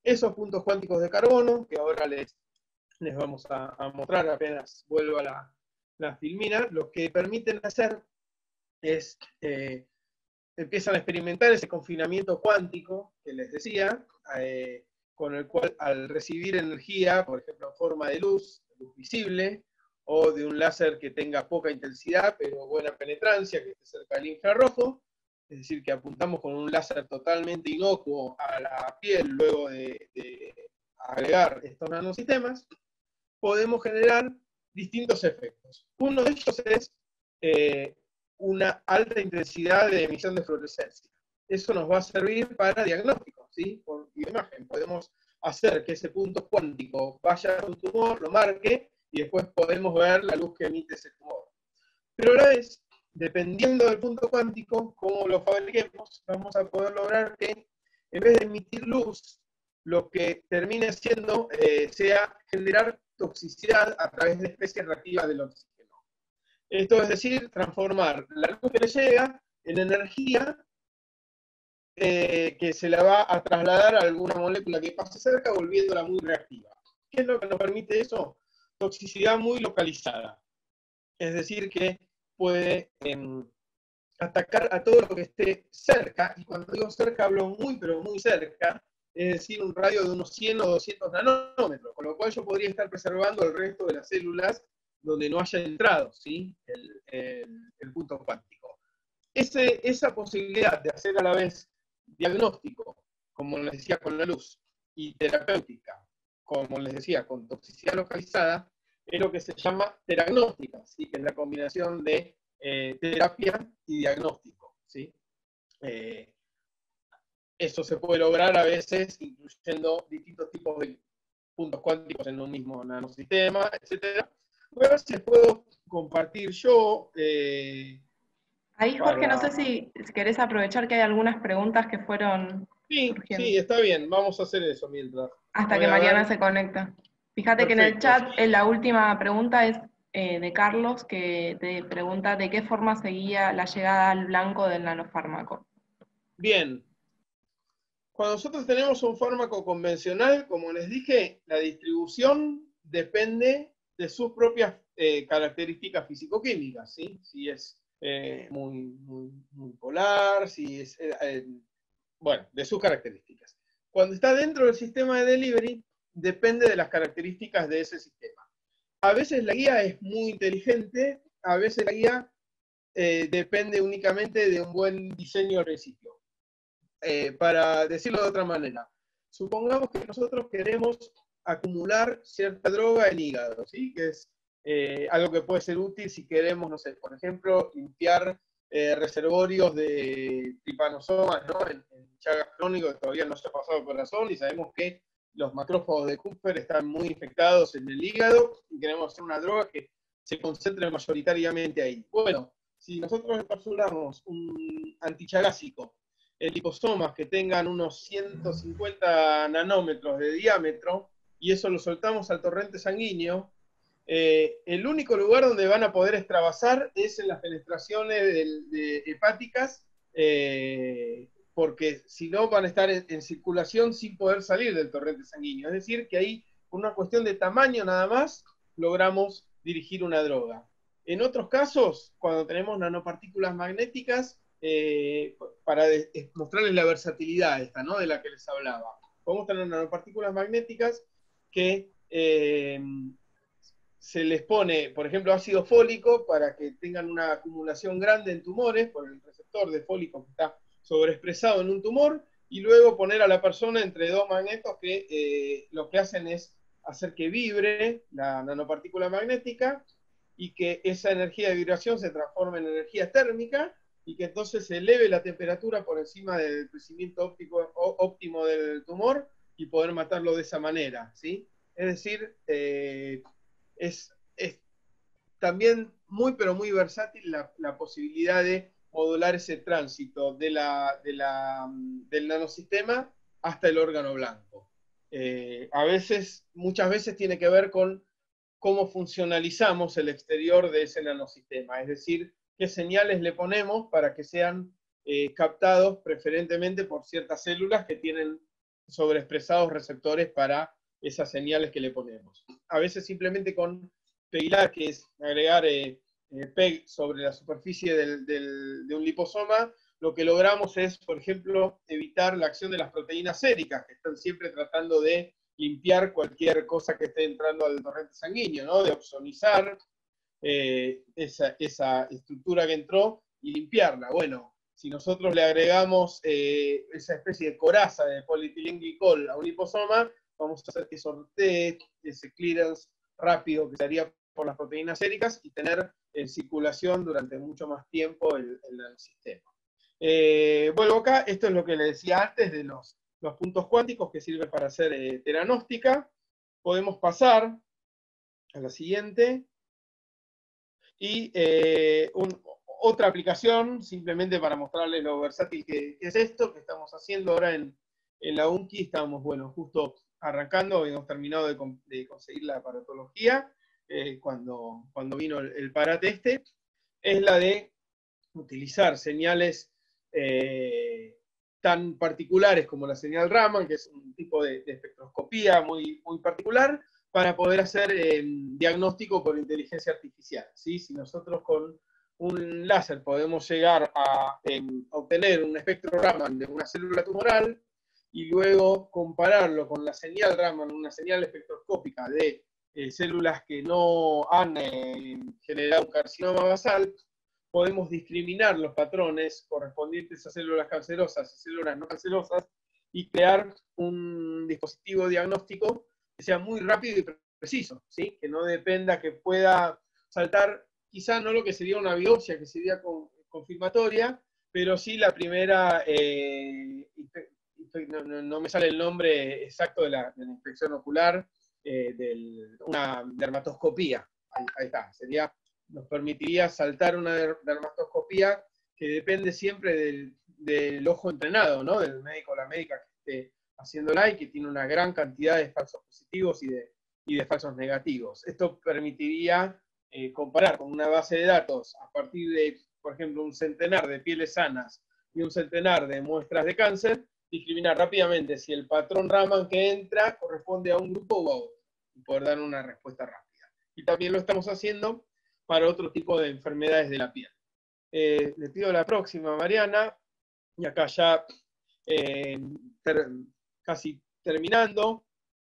Esos puntos cuánticos de carbono, que ahora les vamos a mostrar apenas vuelva la filmina, lo que permiten hacer es empiezan a experimentar ese confinamiento cuántico que les decía, con el cual al recibir energía, por ejemplo en forma de luz visible, o de un láser que tenga poca intensidad pero buena penetrancia, que esté cerca del infrarrojo, es decir, que apuntamos con un láser totalmente inocuo a la piel luego de agregar estos nanosistemas, podemos generar distintos efectos. Uno de ellos es una alta intensidad de emisión de fluorescencia. Eso nos va a servir para diagnóstico, ¿sí? Por bioimagen. Podemos hacer que ese punto cuántico vaya a un tumor, lo marque, y después podemos ver la luz que emite ese tumor. Pero a la vez, dependiendo del punto cuántico, cómo lo fabriquemos, vamos a poder lograr que, en vez de emitir luz, lo que termine siendo sea generar toxicidad a través de especies reactivas del oxígeno. Esto es decir, transformar la luz que le llega en energía que se la va a trasladar a alguna molécula que pase cerca, volviéndola muy reactiva. ¿Qué es lo que nos permite eso? Toxicidad muy localizada. Es decir, que puede atacar a todo lo que esté cerca, y cuando digo cerca hablo muy, pero muy cerca, es decir, un radio de unos 100 o 200 nanómetros, con lo cual yo podría estar preservando el resto de las células donde no haya entrado, ¿sí? el punto cuántico. Esa posibilidad de hacer a la vez diagnóstico, como les decía, con la luz, y terapéutica, como les decía, con toxicidad localizada, es lo que se llama teragnóstica, ¿sí? Que es la combinación de terapia y diagnóstico, ¿sí? Eso se puede lograr a veces incluyendo distintos tipos de puntos cuánticos en un mismo nanosistema, etc. Voy a ver si les puedo compartir yo. Ahí, Jorge, no sé si querés aprovechar que hay algunas preguntas que fueron surgiendo. Sí, está bien, vamos a hacer eso mientras. Hasta que Mariana se conecta. Fíjate que en el chat la última pregunta es de Carlos, que te pregunta de qué forma seguía la llegada al blanco del nanofármaco. Bien. Cuando nosotros tenemos un fármaco convencional, como les dije, la distribución depende de sus propias características físico-químicas, ¿sí? Si es muy polar, si es, bueno, de sus características. Cuando está dentro del sistema de delivery, depende de las características de ese sistema. A veces la guía es muy inteligente, a veces la guía depende únicamente de un buen diseño al principio. Para decirlo de otra manera, supongamos que nosotros queremos acumular cierta droga en hígado, ¿sí? Que es algo que puede ser útil si queremos, no sé, por ejemplo, limpiar reservorios de tripanosomas, ¿no? En Chagas crónicos que todavía no se ha pasado el corazón y sabemos que los macrófagos de Kupffer están muy infectados en el hígado y queremos hacer una droga que se concentre mayoritariamente ahí. Bueno, si nosotros encapsulamos un antichagásico en liposomas que tengan unos 150 nanómetros de diámetro y eso lo soltamos al torrente sanguíneo, el único lugar donde van a poder extravasar es en las penetraciones hepáticas, porque si no van a estar en circulación sin poder salir del torrente sanguíneo. Es decir, que ahí, por una cuestión de tamaño nada más, logramos dirigir una droga. En otros casos, cuando tenemos nanopartículas magnéticas, para mostrarles la versatilidad esta, ¿no? De la que les hablaba. Podemos tener nanopartículas magnéticas que se les pone, por ejemplo, ácido fólico para que tengan una acumulación grande en tumores por el receptor de fólico que está sobreexpresado en un tumor, y luego poner a la persona entre dos magnetos que lo que hacen es hacer que vibre la nanopartícula magnética y que esa energía de vibración se transforme en energía térmica y que entonces se eleve la temperatura por encima del crecimiento óptimo del tumor y poder matarlo de esa manera, ¿sí? Es decir, es también muy, pero muy versátil la posibilidad de modular ese tránsito del nanosistema hasta el órgano blanco. Muchas veces tiene que ver con cómo funcionalizamos el exterior de ese nanosistema, es decir, qué señales le ponemos para que sean captados preferentemente por ciertas células que tienen sobreexpresados receptores para esas señales que le ponemos. A veces simplemente con pegilar, que es agregar PEG sobre la superficie de un liposoma, lo que logramos es, por ejemplo, evitar la acción de las proteínas séricas, que están siempre tratando de limpiar cualquier cosa que esté entrando al torrente sanguíneo, ¿no? De opsonizar esa estructura que entró y limpiarla. Bueno, si nosotros le agregamos esa especie de coraza de polietilenglicol a un liposoma, vamos a hacer que sortee ese clearance rápido que se haría por las proteínas séricas y tener en circulación durante mucho más tiempo el sistema. Vuelvo acá, esto es lo que le decía antes de los puntos cuánticos que sirven para hacer teranóstica. Podemos pasar a la siguiente. Y otra aplicación, simplemente para mostrarles lo versátil que es esto, que estamos haciendo ahora en la UNCI. Estamos, bueno, justo arrancando, habíamos terminado de conseguir la aparatología cuando vino el parate este, es la de utilizar señales tan particulares como la señal Raman, que es un tipo de espectroscopía muy, muy particular, para poder hacer diagnóstico por inteligencia artificial, ¿sí? Si nosotros con un láser podemos llegar a obtener un espectro Raman de una célula tumoral y luego compararlo con la señal Raman, una señal espectroscópica de células que no han generado un carcinoma basal, podemos discriminar los patrones correspondientes a células cancerosas y células no cancerosas y crear un dispositivo diagnóstico que sea muy rápido y preciso, ¿sí? Que no dependa, que pueda saltar, quizá no lo que sería una biopsia, que sería confirmatoria, pero sí la primera, no me sale el nombre exacto de la inspección ocular, una dermatoscopía, ahí está, nos permitiría saltar una dermatoscopía que depende siempre del ojo entrenado, ¿no? Del médico o la médica que esté haciéndola y que tiene una gran cantidad de falsos positivos y de falsos negativos. Esto permitiría comparar con una base de datos a partir de, por ejemplo, un centenar de pieles sanas y un centenar de muestras de cáncer, discriminar rápidamente si el patrón Raman que entra corresponde a un grupo o a otro y poder dar una respuesta rápida. Y también lo estamos haciendo para otro tipo de enfermedades de la piel. Le pido la próxima, Mariana, y acá ya casi terminando,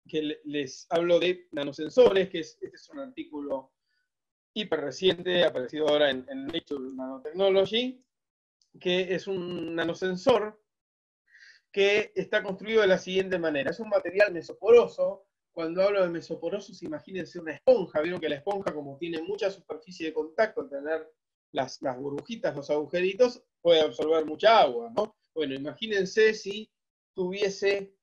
que les hablo de nanosensores, este es un artículo hiper reciente, aparecido ahora en Nature Nanotechnology, que es un nanosensor que está construido de la siguiente manera. Es un material mesoporoso. Cuando hablo de mesoporosos, imagínense una esponja. Vieron que la esponja, como tiene mucha superficie de contacto, al tener las burbujitas, los agujeritos, puede absorber mucha agua, ¿no? Bueno, imagínense si tuviese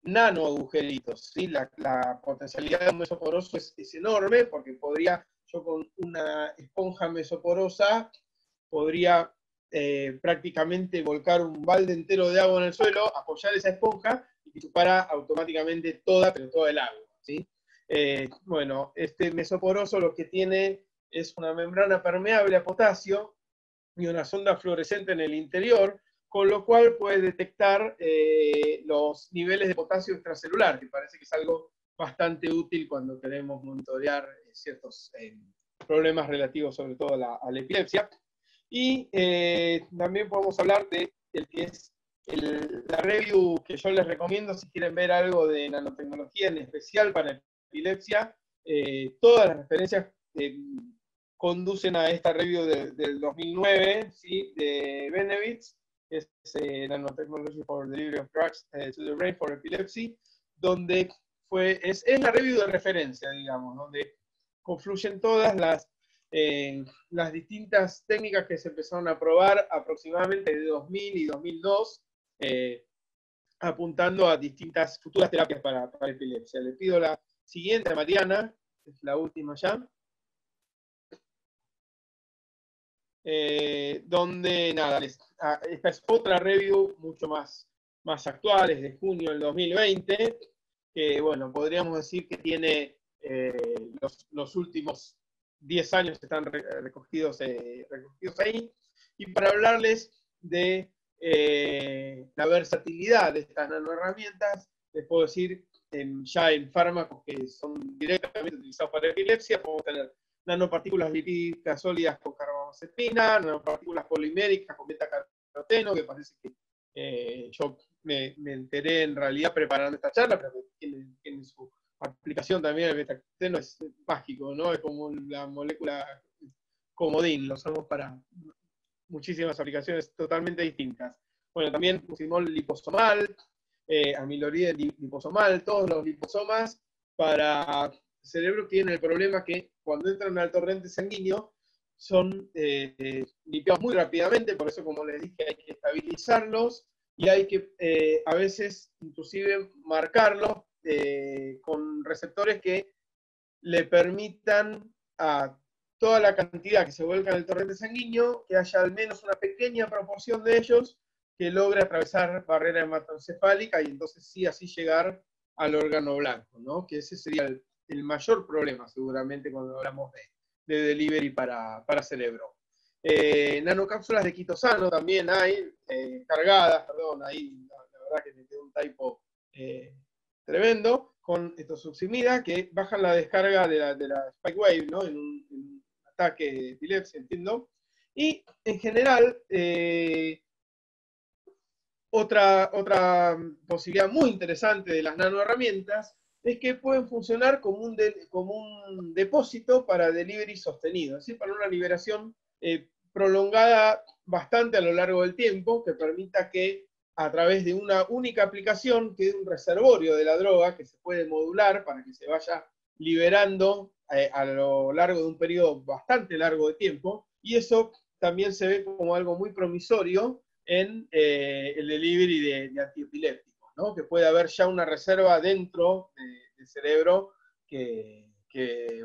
nano agujeritos, ¿sí? La potencialidad de un mesoporoso es enorme, porque podría, yo con una esponja mesoporosa, podría prácticamente volcar un balde entero de agua en el suelo, apoyar esa esponja y que chupara automáticamente toda el agua, ¿sí? Bueno, este mesoporoso lo que tiene es una membrana permeable a potasio y una sonda fluorescente en el interior, con lo cual puede detectar los niveles de potasio extracelular, que parece que es algo bastante útil cuando queremos monitorear ciertos problemas relativos sobre todo a la epilepsia. Y también podemos hablar de el que es la review que yo les recomiendo si quieren ver algo de nanotecnología, en especial para epilepsia. Todas las referencias conducen a esta review del 2009, ¿sí? De Benevitz, que es Nanotechnology for Delivery of Drugs to the Brain for Epilepsy, donde es la review de referencia, digamos, donde confluyen todas las distintas técnicas que se empezaron a probar aproximadamente de 2000 y 2002, apuntando a distintas futuras terapias para epilepsia. Le pido la siguiente a Mariana, es la última ya. Donde, nada, esta es otra review mucho más actual, es de junio del 2020, que, bueno, podríamos decir que tiene los últimos 10 años están recogidos ahí, y para hablarles de la versatilidad de estas nanoherramientas, les puedo decir, ya en fármacos que son directamente utilizados para epilepsia, podemos tener nanopartículas lipídicas sólidas con carbamazepina, nanopartículas poliméricas con beta-caroteno, que parece que yo me enteré en realidad preparando esta charla, pero que tiene su aplicación también. El beta-caroteno es mágico, ¿no? Es como la molécula comodín, lo usamos para muchísimas aplicaciones totalmente distintas. Bueno, también pusimos liposomal, amiloide liposomal, todos los liposomas para el cerebro tienen el problema que cuando entran al torrente sanguíneo son limpiados muy rápidamente, por eso, como les dije, hay que estabilizarlos y hay que a veces inclusive marcarlos con receptores que le permitan a toda la cantidad que se vuelca en el torrente sanguíneo, que haya al menos una pequeña proporción de ellos que logre atravesar barrera hematoencefálica y entonces sí así llegar al órgano blanco, ¿no? Que ese sería el mayor problema seguramente cuando hablamos de delivery para cerebro. Nanocápsulas de quitosano también hay, cargadas, perdón, ahí la verdad que me quedó un typo tremendo, con etosuximida, que bajan la descarga de la spike wave, ¿no? En un ataque de epilepsia, entiendo. Y en general, otra posibilidad muy interesante de las nanoherramientas es que pueden funcionar como un depósito para delivery sostenido, es decir, para una liberación prolongada bastante a lo largo del tiempo, que permita que a través de una única aplicación quede un reservorio de la droga que se puede modular para que se vaya liberando a lo largo de un periodo bastante largo de tiempo, y eso también se ve como algo muy promisorio en el delivery de antiepilépticos, ¿no? Que puede haber ya una reserva dentro del cerebro que,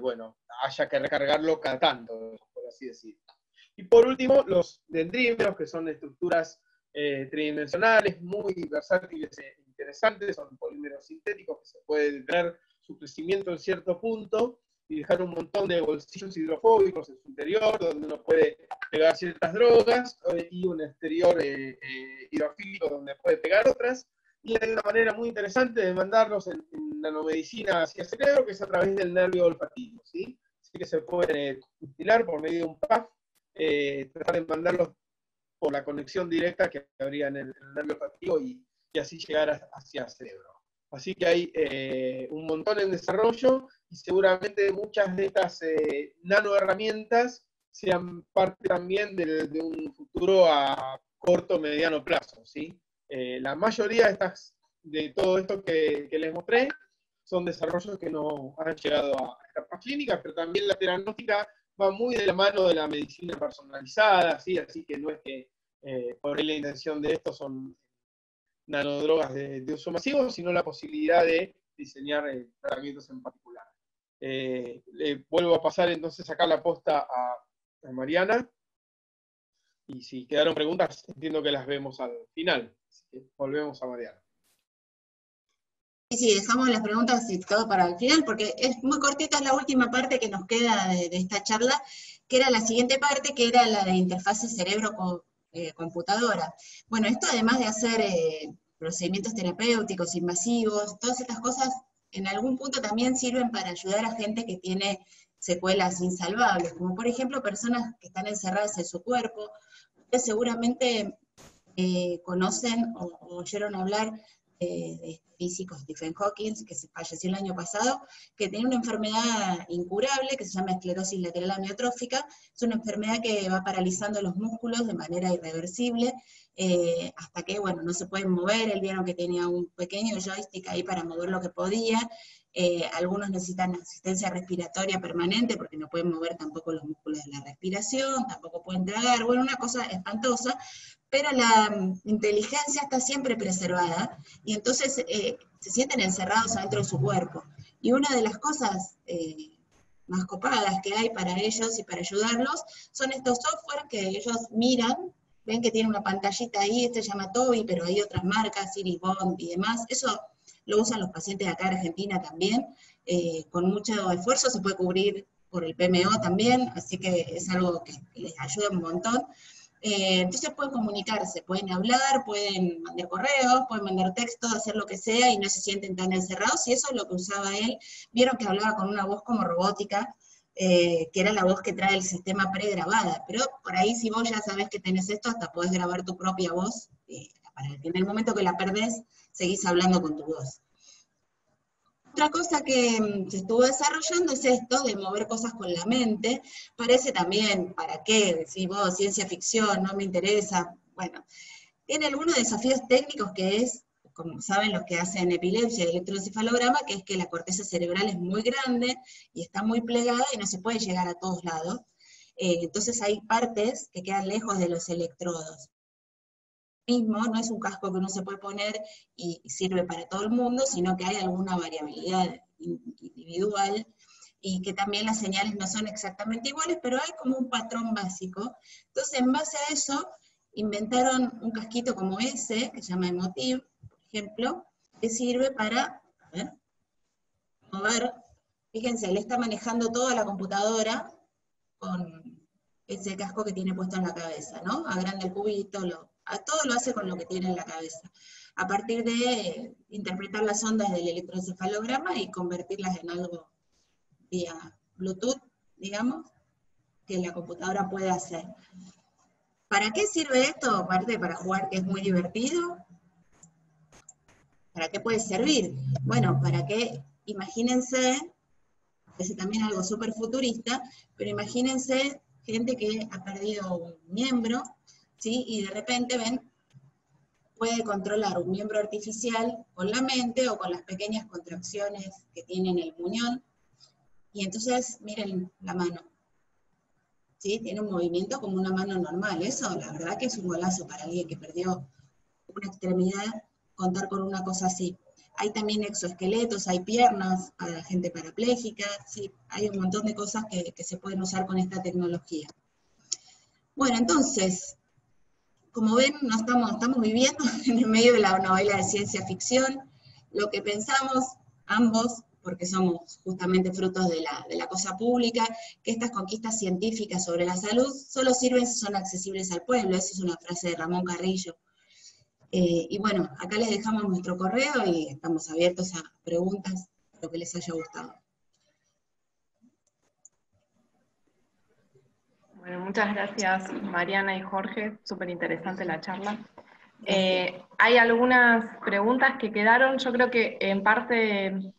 bueno, haya que recargarlo cada tanto, por así decirlo. Y por último, los dendrímeros, que son estructuras tridimensionales, muy versátiles e interesantes, son polímeros sintéticos que se puede detener su crecimiento en cierto punto y dejar un montón de bolsillos hidrofóbicos en su interior, donde uno puede pegar ciertas drogas, y un exterior hidrofílico donde puede pegar otras. Y hay una manera muy interesante de mandarlos en nanomedicina hacia el cerebro, que es a través del nervio olfativo, ¿sí? Así que se puede instilar por medio de un PAF, tratar de mandarlos por la conexión directa que habría en el nervio olfativo y así llegar hacia el cerebro. Así que hay un montón en desarrollo, y seguramente muchas de estas nanoherramientas sean parte también de un futuro a corto o mediano plazo, ¿sí? La mayoría de todo esto que les mostré son desarrollos que no han llegado a etapas clínicas, pero también la terapéutica va muy de la mano de la medicina personalizada, ¿sí? Así que no es que por ahí la intención de esto son nanodrogas de uso masivo, sino la posibilidad de diseñar tratamientos en particular. Le vuelvo a pasar entonces acá la posta a Mariana, y si quedaron preguntas, entiendo que las vemos al final. Así que volvemos a Mariana. Sí, dejamos las preguntas y todo para el final, porque es muy cortita, es la última parte que nos queda de esta charla, que era la siguiente parte, que era la de interfase cerebro-computadora. Bueno, esto además de hacer procedimientos terapéuticos, invasivos, todas estas cosas, en algún punto también sirven para ayudar a gente que tiene secuelas insalvables, como por ejemplo personas que están encerradas en su cuerpo. Ustedes seguramente conocen o oyeron hablar de físico Stephen Hawking, que se falleció el año pasado, que tenía una enfermedad incurable que se llama esclerosis lateral amiotrófica. Es una enfermedad que va paralizando los músculos de manera irreversible, hasta que, bueno, no se pueden mover. Él vieron que tenía un pequeño joystick ahí para mover lo que podía. Algunos necesitan asistencia respiratoria permanente porque no pueden mover tampoco los músculos de la respiración, tampoco pueden tragar, bueno, una cosa espantosa, pero la inteligencia está siempre preservada, y entonces se sienten encerrados adentro de su cuerpo. Y una de las cosas más copadas que hay para ellos y para ayudarlos son estos software que ellos miran, ven que tiene una pantallita ahí, este se llama Toby, pero hay otras marcas, Siri Bond y demás. Eso lo usan los pacientes de acá en Argentina también, con mucho esfuerzo se puede cubrir por el PMO también, así que es algo que les ayuda un montón. Entonces pueden comunicarse, pueden hablar, pueden mandar correos, pueden mandar textos, hacer lo que sea, y no se sienten tan encerrados, y eso es lo que usaba él. Vieron que hablaba con una voz como robótica, que era la voz que trae el sistema pregrabada, pero por ahí si vos ya sabés que tenés esto, hasta podés grabar tu propia voz, para que en el momento que la perdés, seguís hablando con tu voz. Otra cosa que se estuvo desarrollando es esto de mover cosas con la mente. Parece también, ¿para qué? Si vos, ciencia ficción, no me interesa. Bueno, tiene algunos desafíos técnicos, que es, como saben los que hacen epilepsia y electroencefalograma, que es que la corteza cerebral es muy grande y está muy plegada y no se puede llegar a todos lados. Entonces hay partes que quedan lejos de los electrodos. Mismo, no es un casco que uno se puede poner y sirve para todo el mundo, sino que hay alguna variabilidad individual, y que también las señales no son exactamente iguales, pero hay como un patrón básico. Entonces, en base a eso, inventaron un casquito como ese, que se llama Emotiv, por ejemplo, que sirve para mover. Fíjense, él está manejando toda la computadora con ese casco que tiene puesto en la cabeza, ¿no? Agranda el cubito, todo lo hace con lo que tiene en la cabeza, a partir de interpretar las ondas del electroencefalograma y convertirlas en algo vía Bluetooth, digamos, que la computadora puede hacer. ¿Para qué sirve esto? Aparte para jugar, que es muy divertido. ¿Para qué puede servir? Bueno, para que, imagínense, es también algo súper futurista, pero imagínense gente que ha perdido un miembro, ¿sí? Y de repente puede controlar un miembro artificial con la mente o con las pequeñas contracciones que tiene en el muñón. Y entonces, miren la mano, ¿sí? Tiene un movimiento como una mano normal. Eso, la verdad que es un golazo para alguien que perdió una extremidad, contar con una cosa así. Hay también exoesqueletos, hay piernas para gente parapléjica, ¿sí? Hay un montón de cosas que se pueden usar con esta tecnología. Bueno, entonces, como ven, no estamos viviendo en el medio de la novela de ciencia ficción. Lo que pensamos ambos, porque somos justamente frutos de la cosa pública, que estas conquistas científicas sobre la salud solo sirven si son accesibles al pueblo. Esa es una frase de Ramón Carrillo. Y bueno, acá les dejamos nuestro correo y estamos abiertos a preguntas, lo que les haya gustado. Bueno, muchas gracias Mariana y Jorge, súper interesante la charla. hay algunas preguntas que quedaron, yo creo que en parte,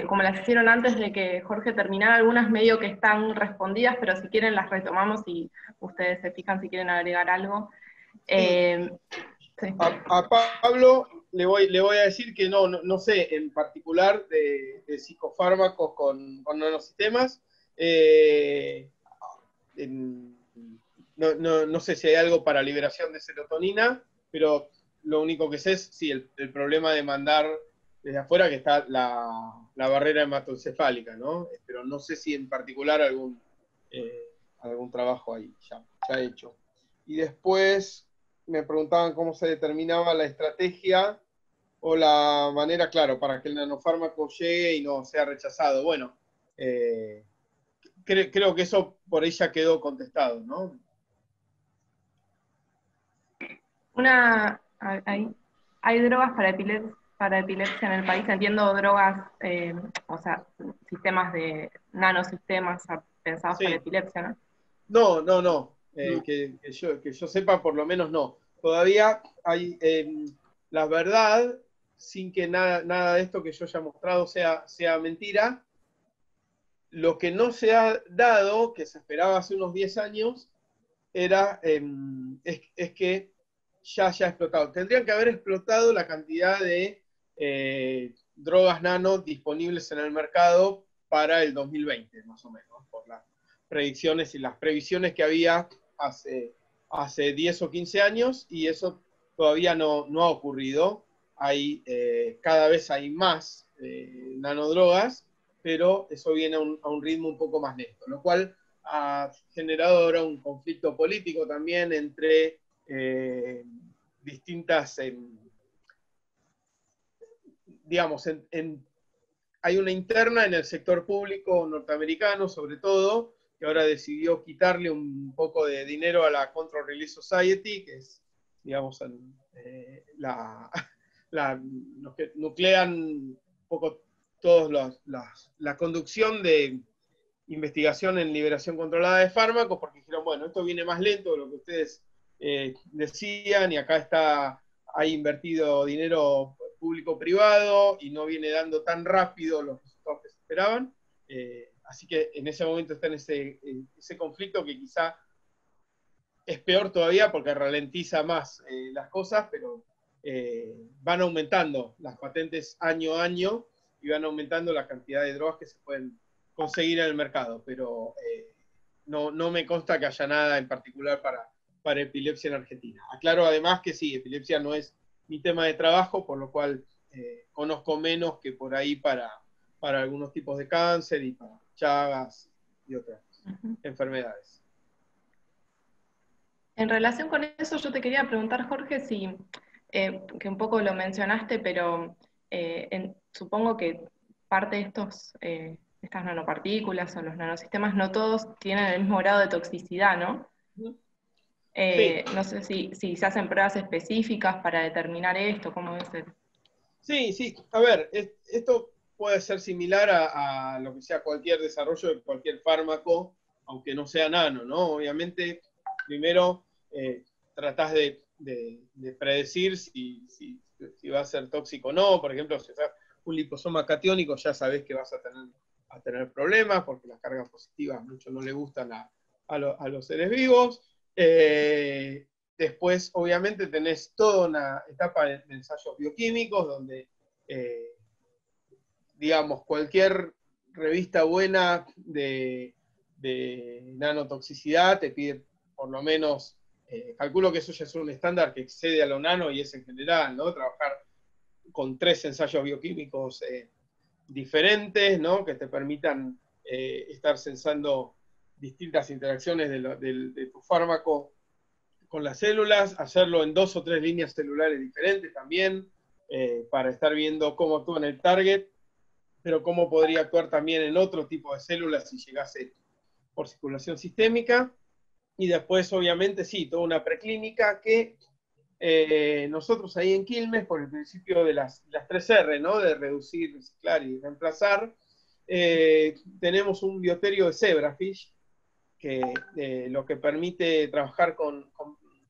como las hicieron antes de que Jorge terminara, algunas medio que están respondidas, pero si quieren las retomamos y ustedes se fijan si quieren agregar algo. Sí. Sí. A Pablo le voy a decir que no sé en particular de psicofármacos con nanosistemas. No sé si hay algo para liberación de serotonina, pero lo único que sé es sí, el problema de mandar desde afuera, que está la barrera hematoencefálica, ¿no? Pero no sé si en particular algún trabajo ahí ya hecho. Y después me preguntaban cómo se determinaba la estrategia o la manera, claro, para que el nanofármaco llegue y no sea rechazado. Bueno, creo que eso por ahí ya quedó contestado, ¿no? Hay drogas para epilepsia en el país, entiendo drogas, o sea, sistemas de nanosistemas pensados para Sí. epilepsia, No. ¿no? Que yo sepa, por lo menos no. Todavía hay, la verdad, sin que nada de esto que yo haya mostrado sea mentira, lo que no se ha dado, que se esperaba hace unos 10 años, es que ya haya explotado. Tendrían que haber explotado la cantidad de drogas nano disponibles en el mercado para el 2020, más o menos, por las predicciones y las previsiones que había hace 10 o 15 años, y eso todavía no ha ocurrido. Cada vez hay más nanodrogas, pero eso viene a un ritmo un poco más lento, lo cual ha generado ahora un conflicto político también entre distintas, digamos, hay una interna en el sector público norteamericano, sobre todo, que ahora decidió quitarle un poco de dinero a la Control Release Society, que es, digamos, los que nuclean un poco todos la conducción de investigación en liberación controlada de fármacos, porque dijeron, bueno, esto viene más lento de lo que ustedes decían, y acá hay invertido dinero público-privado y no viene dando tan rápido los resultados que se esperaban. Así que en ese momento está en ese conflicto que quizá es peor todavía porque ralentiza más las cosas, pero van aumentando las patentes año a año y van aumentando la cantidad de drogas que se pueden conseguir en el mercado, pero no me consta que haya nada en particular para epilepsia en Argentina. Aclaro además que sí, epilepsia no es mi tema de trabajo, por lo cual conozco menos que por ahí para algunos tipos de cáncer y para Chagas y otras enfermedades. En relación con eso, yo te quería preguntar, Jorge, si, que un poco lo mencionaste, pero supongo que parte de estas nanopartículas o los nanosistemas, no todos tienen el mismo grado de toxicidad, ¿no? Sí. No sé si se hacen pruebas específicas para determinar esto, ¿cómo es el...? Sí. A ver, esto puede ser similar a lo que sea cualquier desarrollo de cualquier fármaco, aunque no sea nano, ¿no? Obviamente, primero tratás de predecir si va a ser tóxico o no. Por ejemplo, si usas un liposoma catiónico, ya sabés que vas a tener problemas, porque las cargas positivas mucho no le gustan a los seres vivos. Después, obviamente, tenés toda una etapa de ensayos bioquímicos donde, digamos, cualquier revista buena de nanotoxicidad te pide por lo menos, calculo que eso ya es un estándar que excede a lo nano y es en general, ¿no? Trabajar con 3 ensayos bioquímicos diferentes, ¿no? Que te permitan estar sensando distintas interacciones de tu fármaco con las células, hacerlo en 2 o 3 líneas celulares diferentes también, para estar viendo cómo actúa en el target, pero cómo podría actuar también en otro tipo de células si llegase por circulación sistémica. Y después, obviamente, sí, toda una preclínica que nosotros ahí en Quilmes, por el principio de las 3R, ¿no? De reducir, reciclar y reemplazar, tenemos un bioterio de zebrafish, que lo que permite trabajar con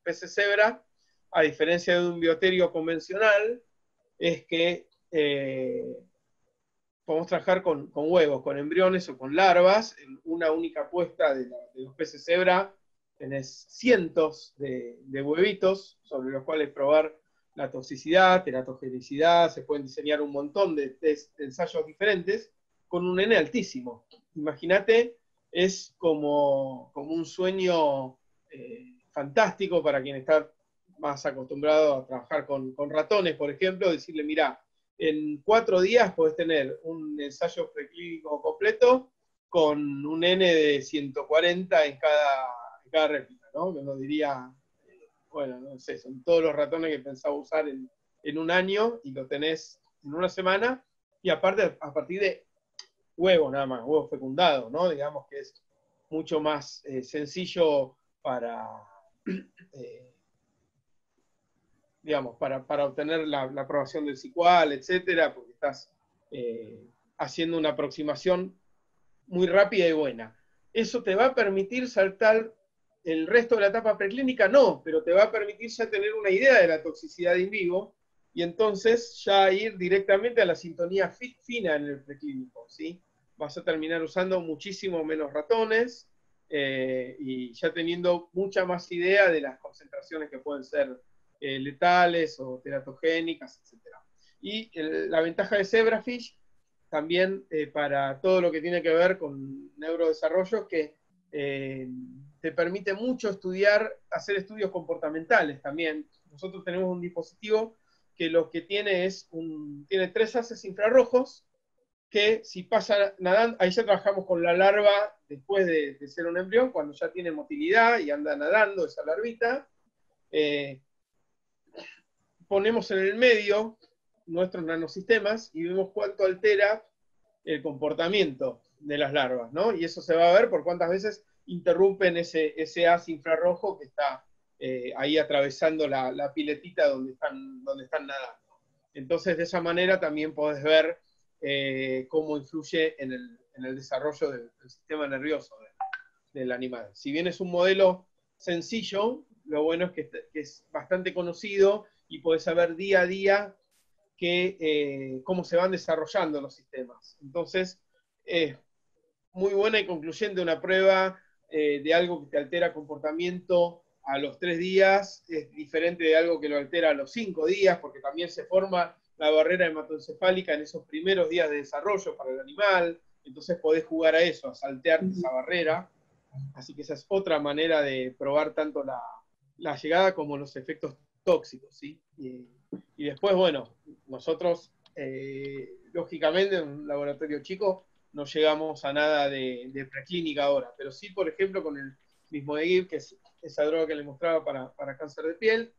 peces cebra a diferencia de un bioterio convencional, es que podemos trabajar con huevos, con embriones o con larvas, en una única puesta de los peces cebra. Tenés cientos de huevitos sobre los cuales probar la toxicidad, teratogenicidad, se pueden diseñar un montón de ensayos diferentes con un N altísimo. Imagínate, es como un sueño fantástico para quien está más acostumbrado a trabajar con ratones, por ejemplo, decirle, mirá, en 4 días podés tener un ensayo preclínico completo con un N de 140 en cada réplica, ¿no? Que uno diría, bueno, no sé, son todos los ratones que pensaba usar en un año y lo tenés en una semana, y aparte a partir de huevos nada más, huevos fecundados, ¿no? Digamos que es mucho más sencillo para obtener la aprobación del SICUAL, etcétera, porque estás haciendo una aproximación muy rápida y buena. ¿Eso te va a permitir saltar el resto de la etapa preclínica? No, pero te va a permitir ya tener una idea de la toxicidad in vivo, y entonces ya ir directamente a la sintonía fina en el preclínico, ¿sí? Vas a terminar usando muchísimo menos ratones, y ya teniendo mucha más idea de las concentraciones que pueden ser letales o teratogénicas, etc. Y la ventaja de Zebrafish, también para todo lo que tiene que ver con neurodesarrollo, es que te permite mucho hacer estudios comportamentales también. Nosotros tenemos un dispositivo que lo que tiene tiene 3 haces infrarrojos, que si pasa nadando, ahí ya trabajamos con la larva después de ser un embrión, cuando ya tiene motilidad y anda nadando esa larvita, ponemos en el medio nuestros nanosistemas y vemos cuánto altera el comportamiento de las larvas, ¿no? Y eso se va a ver por cuántas veces interrumpen ese haz infrarrojo que está ahí atravesando la piletita donde están nadando. Entonces, de esa manera también podés ver cómo influye en el desarrollo del sistema nervioso del animal. Si bien es un modelo sencillo, lo bueno es que es bastante conocido y podés saber día a día cómo se van desarrollando los sistemas. Entonces, muy buena y concluyente una prueba de algo que te altera comportamiento a los 3 días, es diferente de algo que lo altera a los 5 días, porque también se forma la barrera hematoencefálica en esos primeros días de desarrollo para el animal, entonces podés jugar a eso, a saltear esa barrera. Así que esa es otra manera de probar tanto la llegada como los efectos tóxicos, ¿sí? Y después, bueno, nosotros, lógicamente, en un laboratorio chico, no llegamos a nada de preclínica ahora, pero sí, por ejemplo, con el Vismodegib, que es esa droga que les mostraba para cáncer de piel,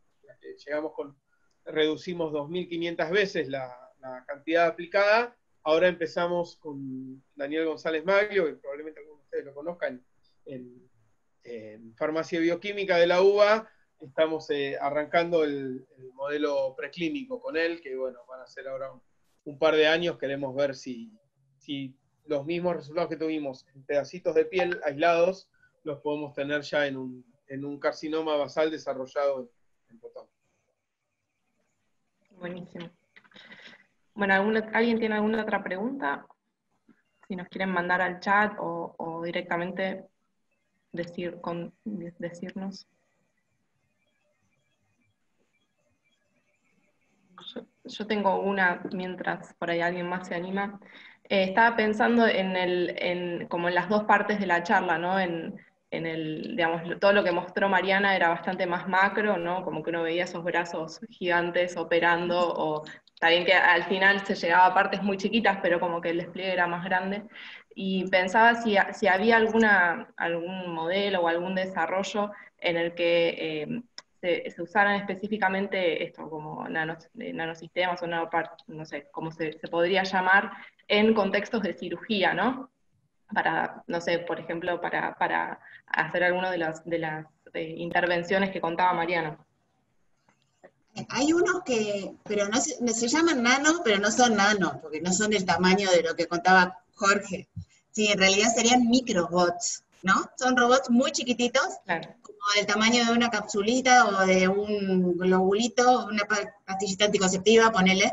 reducimos 2.500 veces la cantidad aplicada. Ahora empezamos con Daniel González Maglio, que probablemente algunos de ustedes lo conozcan, en Farmacia Bioquímica de la UBA. Estamos arrancando el modelo preclínico con él, que bueno, van a ser ahora un par de años. Queremos ver si los mismos resultados que tuvimos en pedacitos de piel aislados los podemos tener ya en un carcinoma basal desarrollado en potón. Buenísimo. Bueno, ¿alguien tiene alguna otra pregunta? Si nos quieren mandar al chat o directamente decirnos. Yo tengo una, mientras por ahí alguien más se anima. Estaba pensando como en las 2 partes de la charla, ¿no? Digamos, todo lo que mostró Mariana era bastante más macro, ¿no? Como que uno veía esos brazos gigantes operando, o está bien que al final se llegaba a partes muy chiquitas, pero como que el despliegue era más grande. Y pensaba si había algún modelo o algún desarrollo en el que se usaran específicamente esto, como nanosistemas o no sé cómo se podría llamar, en contextos de cirugía, ¿no? Para, no sé, por ejemplo, para hacer alguna de las intervenciones que contaba Mariana. Hay unos pero no se llaman nano, pero no son nano, porque no son del tamaño de lo que contaba Jorge. Sí, en realidad serían microbots. ¿no? Son robots muy chiquititos, Claro. como del tamaño de una capsulita o de un globulito, una pastillita anticonceptiva, ponele,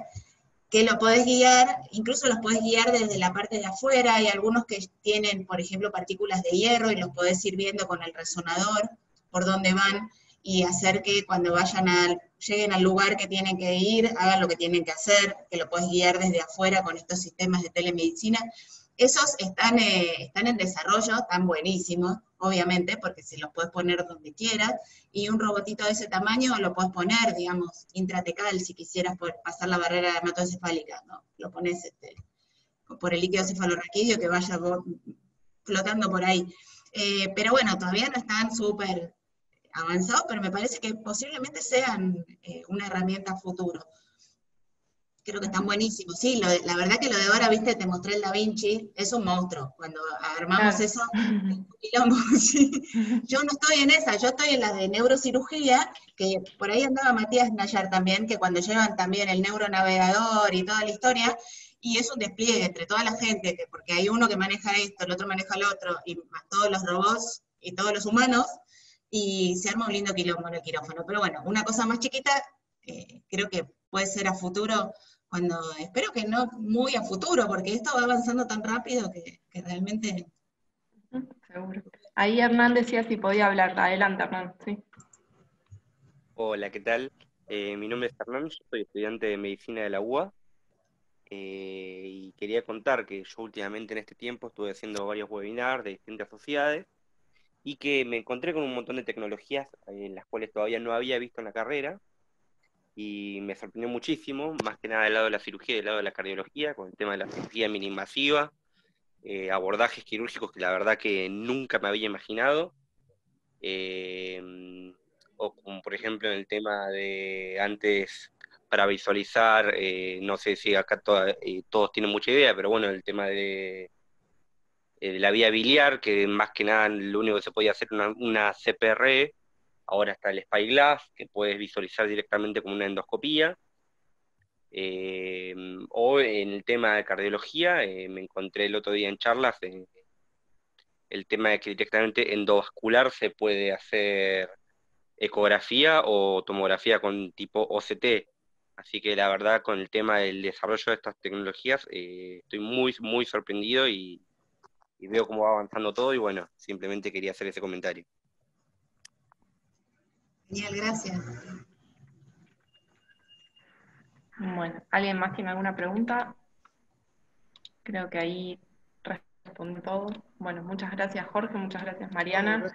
que lo podés guiar, incluso los podés guiar desde la parte de afuera. Hay algunos que tienen, por ejemplo, partículas de hierro y los podés ir viendo con el resonador por dónde van y hacer que cuando lleguen al lugar que tienen que ir, hagan lo que tienen que hacer, que lo podés guiar desde afuera con estos sistemas de telemedicina. Esos están en desarrollo, están buenísimos, obviamente, porque se los puedes poner donde quieras, y un robotito de ese tamaño lo puedes poner, digamos, intratecal, si quisieras pasar la barrera hematoencefálica, ¿no? Lo pones por el líquido cefalorraquídeo que vaya flotando por ahí. Pero bueno, todavía no están súper avanzados, pero me parece que posiblemente sean una herramienta a futuro. Creo que están buenísimos. Sí, la verdad que lo de ahora, viste, te mostré el Da Vinci, es un monstruo. Cuando armamos Claro. eso, quilombo, sí. Yo no estoy en esa, yo estoy en la de neurocirugía, que por ahí andaba Matías Nayar también, que cuando llevan también el neuronavegador y toda la historia, y es un despliegue entre toda la gente, porque hay uno que maneja esto, el otro maneja el otro, y más todos los robots y todos los humanos, y se arma un lindo quilombo en el quirófano. Pero bueno, una cosa más chiquita, creo que puede ser a futuro, espero que no muy a futuro, porque esto va avanzando tan rápido que realmente... Seguro. Ahí Hernán decía si podía hablar. Adelante, Hernán, sí. Hola, ¿qué tal? Mi nombre es Hernán, yo soy estudiante de medicina de la UBA y quería contar que yo últimamente en este tiempo estuve haciendo varios webinars de distintas sociedades y que me encontré con un montón de tecnologías en las cuales todavía no había visto en la carrera y me sorprendió muchísimo, más que nada del lado de la cirugía y del lado de la cardiología, con el tema de la cirugía mini-invasiva, abordajes quirúrgicos que la verdad que nunca me había imaginado. O como por ejemplo en el tema de antes para visualizar, no sé si acá todos tienen mucha idea, pero bueno, el tema de la vía biliar, que más que nada lo único que se podía hacer era una CPR, ahora está el Spyglass, que puedes visualizar directamente como una endoscopía. O en el tema de cardiología, me encontré el otro día en charlas el tema de que directamente endovascular se puede hacer ecografía o tomografía con tipo OCT. Así que la verdad con el tema del desarrollo de estas tecnologías estoy muy, muy sorprendido y veo cómo va avanzando todo y bueno, simplemente quería hacer ese comentario. Genial, gracias. Bueno, ¿alguien más tiene alguna pregunta? Creo que ahí respondí todo. Bueno, muchas gracias Jorge, muchas gracias Mariana.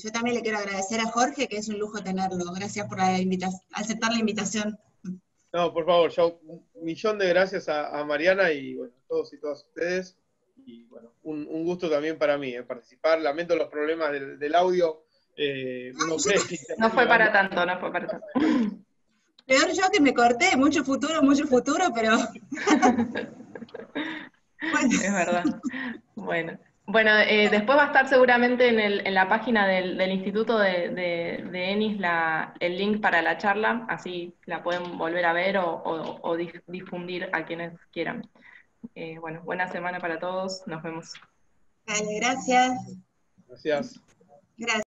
Yo también le quiero agradecer a Jorge, que es un lujo tenerlo. Gracias por aceptar la invitación. No, por favor, yo un millón de gracias a Mariana y bueno, a todos y todas ustedes. Y bueno, un gusto también para mí participar. Lamento los problemas del audio. Uno cree que No fue para tanto, no fue para tanto. Peor yo que me corté, mucho futuro, pero... Bueno. Es verdad. Bueno, después va a estar seguramente en la página del Instituto de ENIS el link para la charla, así la pueden volver a ver o difundir a quienes quieran. Bueno, buena semana para todos, nos vemos. Dale, gracias. Gracias. Gracias.